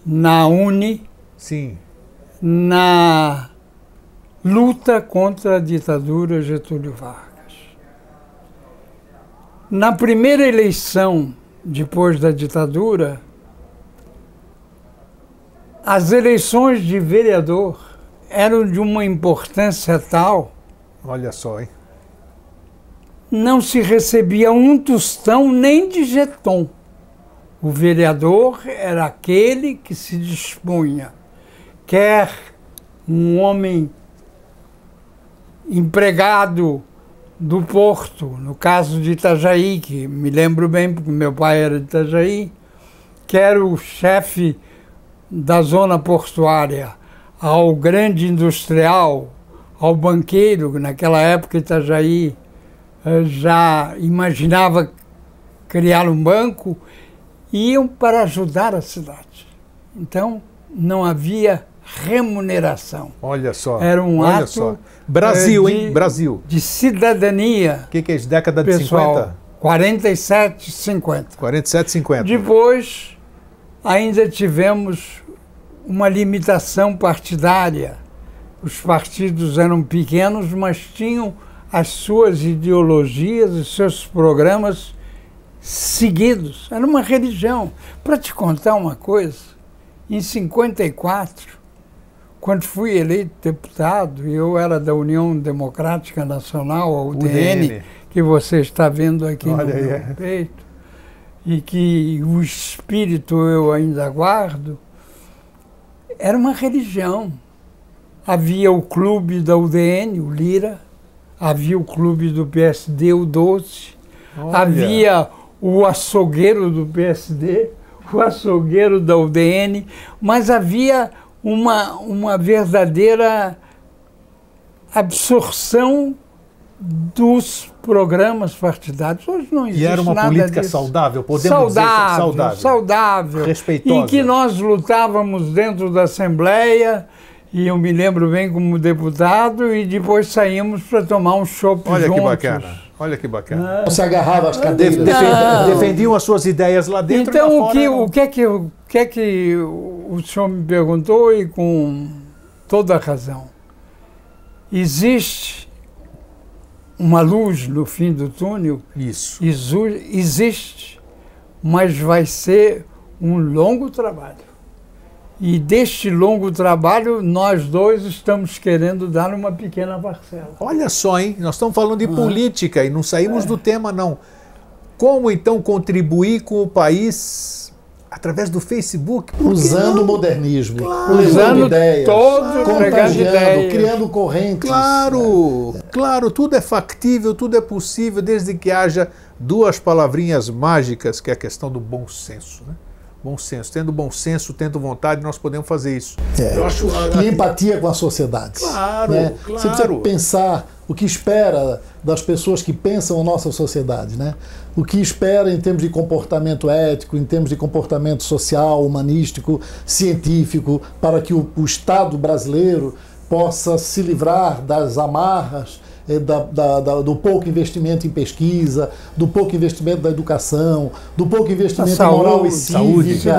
na UNE, sim, na luta contra a ditadura Getúlio Vargas. Na primeira eleição, depois da ditadura, as eleições de vereador eram de uma importância tal... Olha só, hein? Não se recebia um tostão nem de jeton. O vereador era aquele que se dispunha quer um homem empregado do porto, no caso de Itajaí, que me lembro bem porque meu pai era de Itajaí, quer o chefe da zona portuária, ao grande industrial, ao banqueiro, naquela época Itajaí já imaginava criar um banco, iam para ajudar a cidade. Então, não havia remuneração. Olha só. Era um olha ato só. Brasil, hein? Brasil. De cidadania. O que é isso? Década de pessoal, 50? 47, 50. 47, 50. Depois, ainda tivemos uma limitação partidária. Os partidos eram pequenos, mas tinham as suas ideologias, os seus programas seguidos. Era uma religião. Para te contar uma coisa, em 54, quando fui eleito deputado, eu era da União Democrática Nacional, a UDN, que você está vendo aqui no meu peito, e que o espírito eu ainda guardo, era uma religião. Havia o clube da UDN, o Lira, havia o clube do PSD, o Doce, havia o açougueiro do PSD, o açougueiro da UDN, mas havia uma verdadeira absorção dos programas partidários. Hoje não existe nada disso. E era uma política saudável, podemos dizer saudável. Saudável. Respeitosa. Em que nós lutávamos dentro da Assembleia, e eu me lembro bem como deputado, e depois saímos para tomar um chopp juntos. Olha que bacana. Olha que bacana. Você agarrava as cadeiras. Defendiam as suas ideias lá dentro. Então, e lá fora, o que é que o senhor me perguntou, e com toda a razão. Existe uma luz no fim do túnel? Isso. Existe, mas vai ser um longo trabalho. E deste longo trabalho, nós dois estamos querendo dar uma pequena parcela. Olha só, hein? Nós estamos falando de política e não saímos do tema, não. Como, então, contribuir com o país através do Facebook? Usando o modernismo, usando ideias, contagiando, criando correntes. Claro, tudo é factível, tudo é possível, desde que haja duas palavrinhas mágicas, que é a questão do bom senso, né? Bom senso. Tendo bom senso, tendo vontade, nós podemos fazer isso. Eu acho e empatia com a sociedade. Claro, né? claro. Você precisa pensar o que espera das pessoas que pensam a nossa sociedade, né? O que espera em termos de comportamento ético, em termos de comportamento social, humanístico, científico, para que o Estado brasileiro possa se livrar das amarras do pouco investimento em pesquisa, do pouco investimento na educação, do pouco investimento em moral e cívica,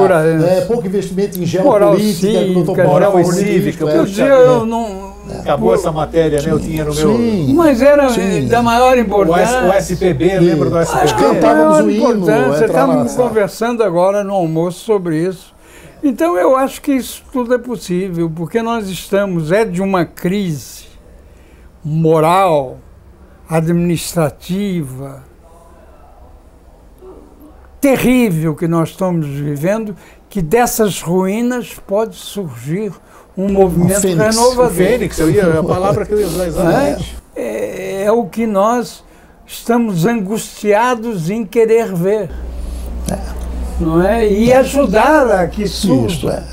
pouco investimento em geopolítica, moral e cívica. Eu não... Acabou essa matéria, né? Eu tinha no meu... Mas era da maior importância. O SPB, lembra do SPB? Cantávamos o hino. Estamos conversando agora no almoço sobre isso. Então eu acho que isso tudo é possível, porque nós estamos de uma crise moral, administrativa, terrível que nós estamos vivendo, que dessas ruínas pode surgir um movimento renovador. O Fênix, a palavra que eu ia usar exatamente. É o que nós estamos angustiados em querer ver. Não é? E ajudar a que surja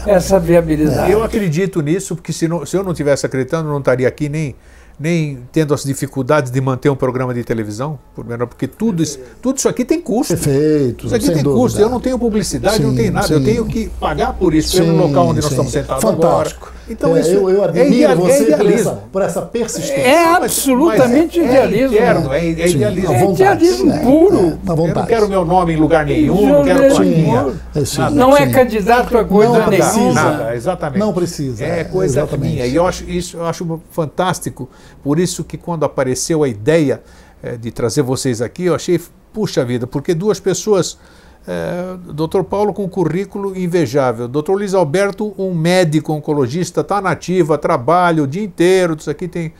essa viabilidade. Eu acredito nisso, porque se eu não estivesse acreditando, eu não estaria aqui nem tendo as dificuldades de manter um programa de televisão, porque tudo isso aqui tem custo. Perfeito. Isso aqui tem custo. Eu não tenho publicidade, não tenho nada. Eu tenho que pagar por isso, pelo local onde nós estamos sentados Fantástico. agora. Então isso eu admiro você por essa persistência. É absolutamente idealismo. É idealismo. É idealismo puro. Eu não quero meu nome em lugar nenhum, não quero plaquinha. Não é candidato a coisa nenhuma. Nada, exatamente. Não precisa. É coisa minha. E eu acho fantástico. Por isso que quando apareceu a ideia de trazer vocês aqui, eu achei, puxa vida, porque duas pessoas... Dr. Paulo com um currículo invejável, Dr. Luiz Alberto, um médico oncologista, está na ativa, trabalha o dia inteiro, isso aqui tem...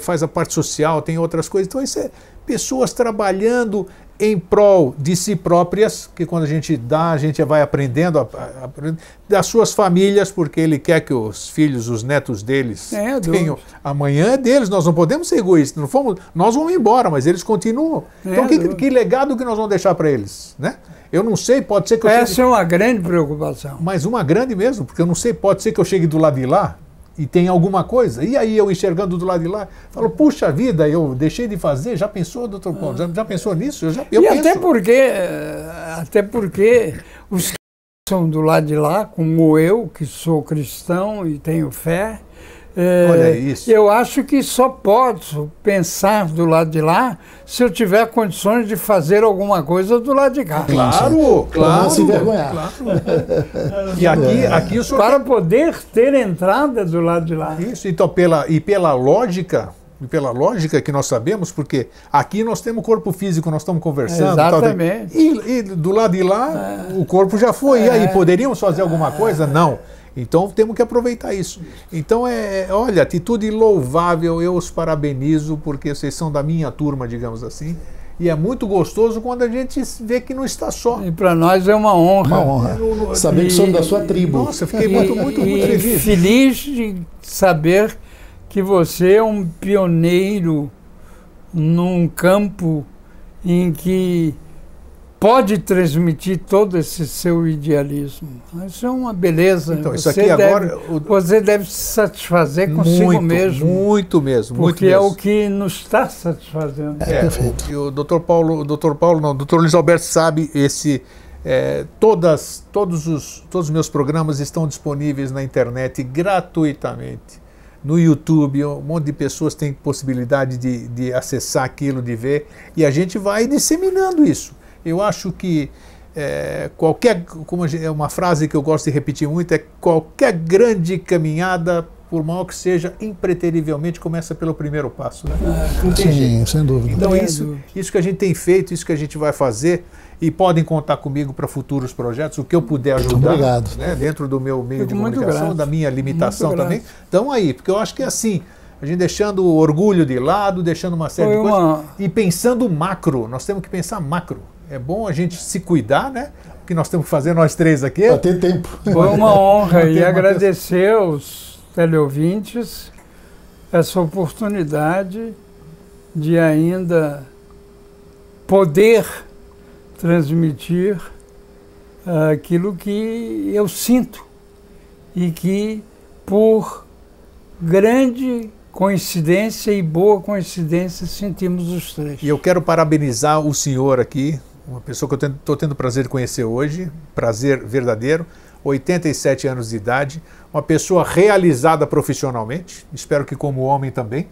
faz a parte social, tem outras coisas. Então isso é pessoas trabalhando em prol de si próprias, que quando a gente dá, a gente vai aprendendo das suas famílias, porque ele quer que os filhos, os netos deles tenham. Amanhã é deles, nós não podemos ser egoístas. Nós vamos embora, mas eles continuam. Então que legado que nós vamos deixar para eles, né? Eu não sei, pode ser que eu Essa é uma grande preocupação. Mas uma grande mesmo, porque eu não sei, pode ser que eu chegue do lado de lá e tem alguma coisa. E aí eu enxergando do lado de lá, falo, puxa vida, eu deixei de fazer, já pensou, doutor Paulo? Já pensou nisso? Eu penso. Até porque os que são do lado de lá, como eu, que sou cristão e tenho fé, olha isso. Eu acho que só posso pensar do lado de lá se eu tiver condições de fazer alguma coisa do lado de cá. Claro. Não se envergonhar. Claro. E aqui o senhor... Para poder ter entrada do lado de lá. Isso, então pela lógica que nós sabemos, porque aqui nós temos corpo físico, nós estamos conversando. Exatamente. E do lado de lá, o corpo já foi. E aí, poderíamos fazer alguma coisa? Não. Então temos que aproveitar isso. Então olha, atitude louvável, eu os parabenizo, porque vocês são da minha turma, digamos assim. E é muito gostoso quando a gente vê que não está só. E para nós é uma honra. Uma honra. Saber que somos da sua tribo. Nossa, eu fiquei muito feliz. Feliz de saber que você é um pioneiro num campo em que pode transmitir todo esse seu idealismo. Isso é uma beleza. Então, isso aqui agora... Você deve se satisfazer consigo mesmo. Muito mesmo. Porque é o que nos está satisfazendo. Perfeito. O doutor Luiz Alberto sabe, todos os meus programas estão disponíveis na internet gratuitamente. No YouTube, um monte de pessoas têm possibilidade de acessar aquilo, de ver, e a gente vai disseminando isso. Eu acho que uma frase que eu gosto de repetir muito é: qualquer grande caminhada, por maior que seja, impreterivelmente começa pelo primeiro passo. Né? Sim, sem dúvida. Então isso que a gente tem feito, isso que a gente vai fazer, e podem contar comigo para futuros projetos, o que eu puder ajudar. Obrigado. Né, dentro do meu meio de comunicação, da minha limitação também. Então aí, porque eu acho que é assim, a gente deixando o orgulho de lado, deixando uma série de coisas, e pensando macro, nós temos que pensar macro. É bom a gente se cuidar, né? O que nós temos que fazer, nós três aqui. Para ter tempo. Foi uma honra e agradecer aos teleouvintes essa oportunidade de ainda poder transmitir aquilo que eu sinto e que, por grande coincidência e boa coincidência, sentimos os três. E eu quero parabenizar o senhor aqui, uma pessoa que eu estou tendo o prazer de conhecer hoje, prazer verdadeiro, 87 anos de idade, uma pessoa realizada profissionalmente, espero que como homem também,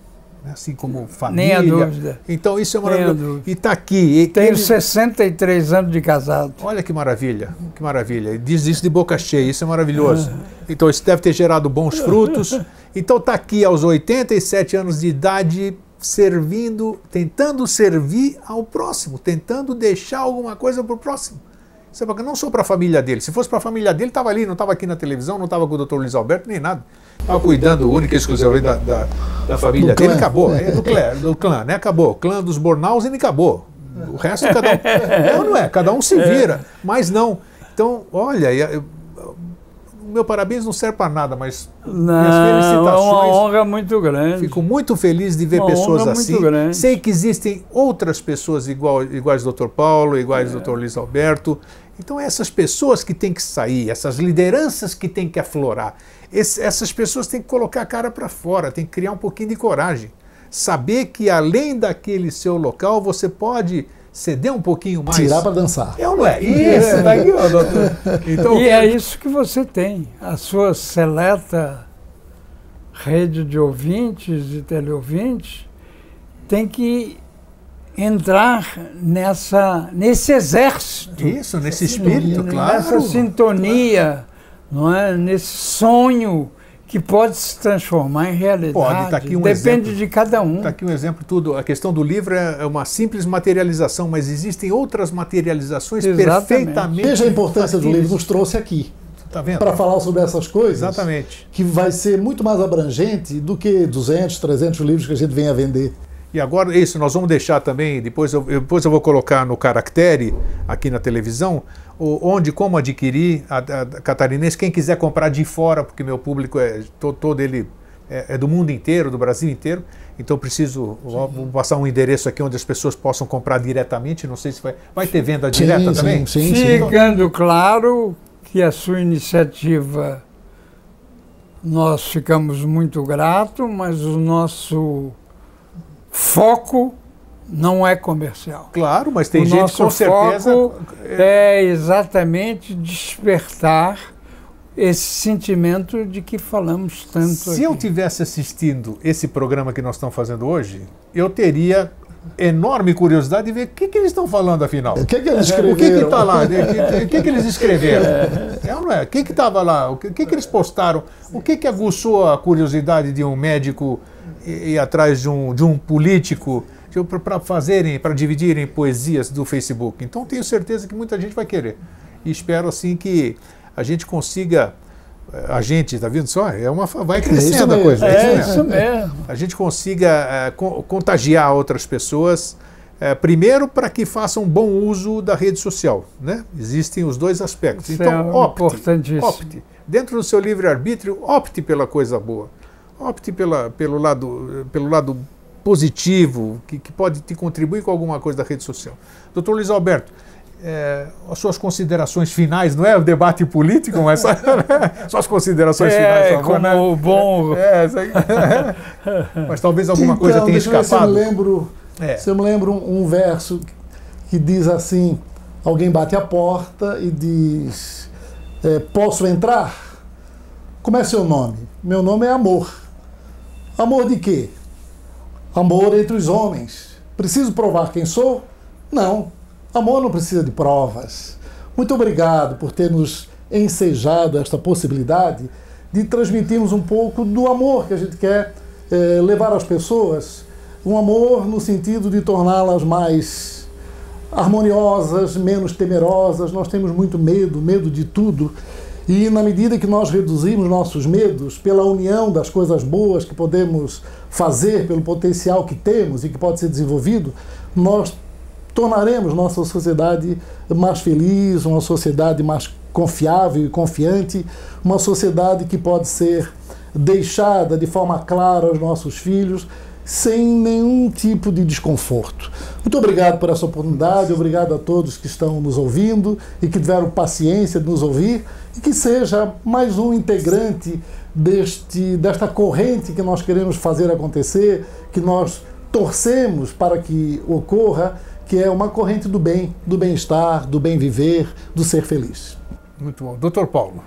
né? Assim como família. Nem a dúvida. Então isso é maravilhoso. E está aqui. Tenho 63 anos de casado. Olha que maravilha, que maravilha. E diz isso de boca cheia, isso é maravilhoso. Então isso deve ter gerado bons frutos. Então está aqui aos 87 anos de idade, servindo, tentando servir ao próximo, tentando deixar alguma coisa para o próximo. Isso é não só para a família dele. Se fosse para a família dele, estava ali, não estava aqui na televisão, não estava com o doutor Luiz Alberto, nem nada. Estava cuidando única e exclusivamente da família dele, acabou. Do clã, né? Acabou. Clã dos Bornaus e acabou. O resto cada um. Não é, cada um se vira, mas não. Então, olha, o meu parabéns não serve para nada, mas minhas felicitações. É uma honra muito grande. Fico muito feliz de ver pessoas assim. Sei que existem outras pessoas iguais ao Dr. Paulo, iguais ao Dr. Luiz Alberto. Então, essas pessoas que têm que sair, essas lideranças que têm que aflorar, essas pessoas têm que colocar a cara para fora, têm que criar um pouquinho de coragem. Saber que além daquele seu local, você pode ceder um pouquinho mais. Tirar para dançar. Não é? Isso, tá aqui, ó, doutor. Então, é isso que você tem. A sua seleta rede de ouvintes e teleouvintes tem que entrar nesse exército. Isso, nesse espírito, claro. Nessa sintonia, não é? Nesse sonho que pode se transformar em realidade. Pode, tá aqui Depende de cada um. Está aqui um exemplo, tudo. A questão do livro é uma simples materialização, mas existem outras materializações perfeitamente. Veja a importância do livro, nos trouxe aqui. para falar sobre essas coisas. Exatamente. Que vai ser muito mais abrangente do que 200, 300 livros que a gente vem a vender. E agora, isso, nós vamos deixar também, depois eu vou colocar no Caractere, aqui na televisão, como adquirir a Catarinense, quem quiser comprar de fora, porque meu público todo ele é do mundo inteiro, do Brasil inteiro, então vou passar um endereço aqui onde as pessoas possam comprar diretamente, não sei se vai ter venda direta também? Sim. Ficando claro que a sua iniciativa, nós ficamos muito gratos, mas o nosso foco não é comercial. Claro, mas tem gente com certeza... O nosso foco é exatamente despertar esse sentimento de que falamos tanto Se aqui. eu tivesse assistindo esse programa que nós estamos fazendo hoje, eu teria enorme curiosidade de ver o que eles estão falando, afinal. O que eles escreveram? O que está lá? O que eles escreveram? O que estava lá? O que eles postaram? O que aguçou a curiosidade de um médico ir atrás de um político para dividirem poesias do Facebook? Então tenho certeza que muita gente vai querer. E espero assim que a gente consiga, tá vendo só? Vai crescendo a coisa. Isso mesmo. A gente consiga contagiar outras pessoas, primeiro para que façam bom uso da rede social, né? Existem os dois aspectos. Isso então, opte. Dentro do seu livre-arbítrio, opte pela coisa boa. Opte pelo lado positivo, que pode te contribuir com alguma coisa da rede social. Dr. Luiz Alberto, as suas considerações finais, não é o debate político, mas só as considerações finais. Como né? o bom... Mas talvez alguma coisa tenha escapado. Se eu me lembro um verso que diz assim, alguém bate a porta e diz, posso entrar? Como é seu nome? Meu nome é Amor. Amor de quê? Amor entre os homens. Preciso provar quem sou? Não. Amor não precisa de provas. Muito obrigado por ter nos ensejado esta possibilidade de transmitirmos um pouco do amor que a gente quer levar às pessoas. Um amor no sentido de torná-las mais harmoniosas, menos temerosas. Nós temos muito medo de tudo. E na medida que nós reduzimos nossos medos pela união das coisas boas que podemos fazer, pelo potencial que temos e que pode ser desenvolvido, nós tornaremos nossa sociedade mais feliz, uma sociedade mais confiável e confiante, uma sociedade que pode ser deixada de forma clara aos nossos filhos, sem nenhum tipo de desconforto. Muito obrigado por essa oportunidade, obrigado a todos que estão nos ouvindo e que tiveram paciência de nos ouvir, e que seja mais um integrante desta corrente que nós queremos fazer acontecer, que nós torcemos para que ocorra, que é uma corrente do bem, do bem-estar, do bem viver, do ser feliz. Muito bom. Dr. Paulo.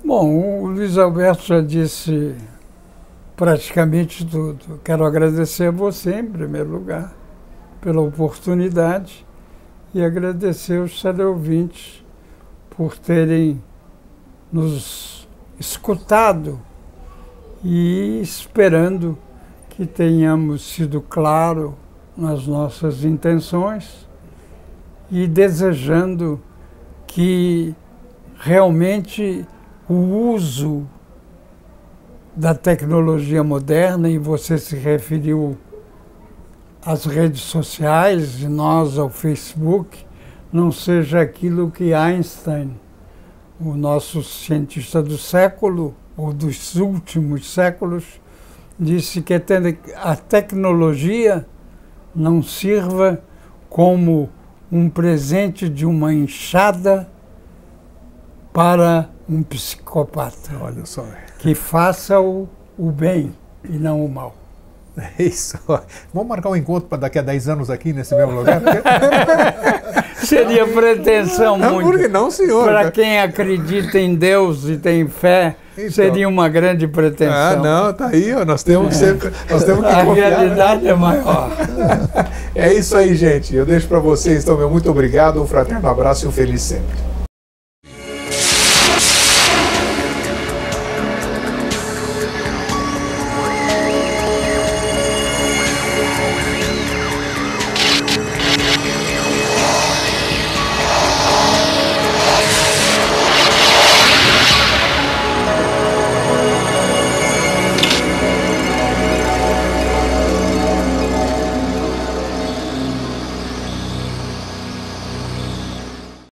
Bom, o Luiz Alberto já disse praticamente tudo. Quero agradecer a você, em primeiro lugar, pela oportunidade e agradecer aos teleouvintes por terem nos escutado e esperando que tenhamos sido claros nas nossas intenções e desejando que realmente o uso da tecnologia moderna, e você se referiu às redes sociais e nós ao Facebook, não seja aquilo que Einstein, o nosso cientista do século, ou dos últimos séculos, disse que a tecnologia não sirva como um presente de uma enxada para um psicopata. Olha só. Que faça o bem e não o mal. É isso. Vamos marcar um encontro para daqui a 10 anos aqui nesse mesmo lugar? Seria pretensão muito. Por que não, senhor? Para quem acredita em Deus e tem fé, então, seria uma grande pretensão. Ah, não, tá aí, ó, nós temos que a realidade é maior. É isso aí, gente. Eu deixo para vocês, então, meu muito obrigado, um fraterno abraço e um feliz sempre.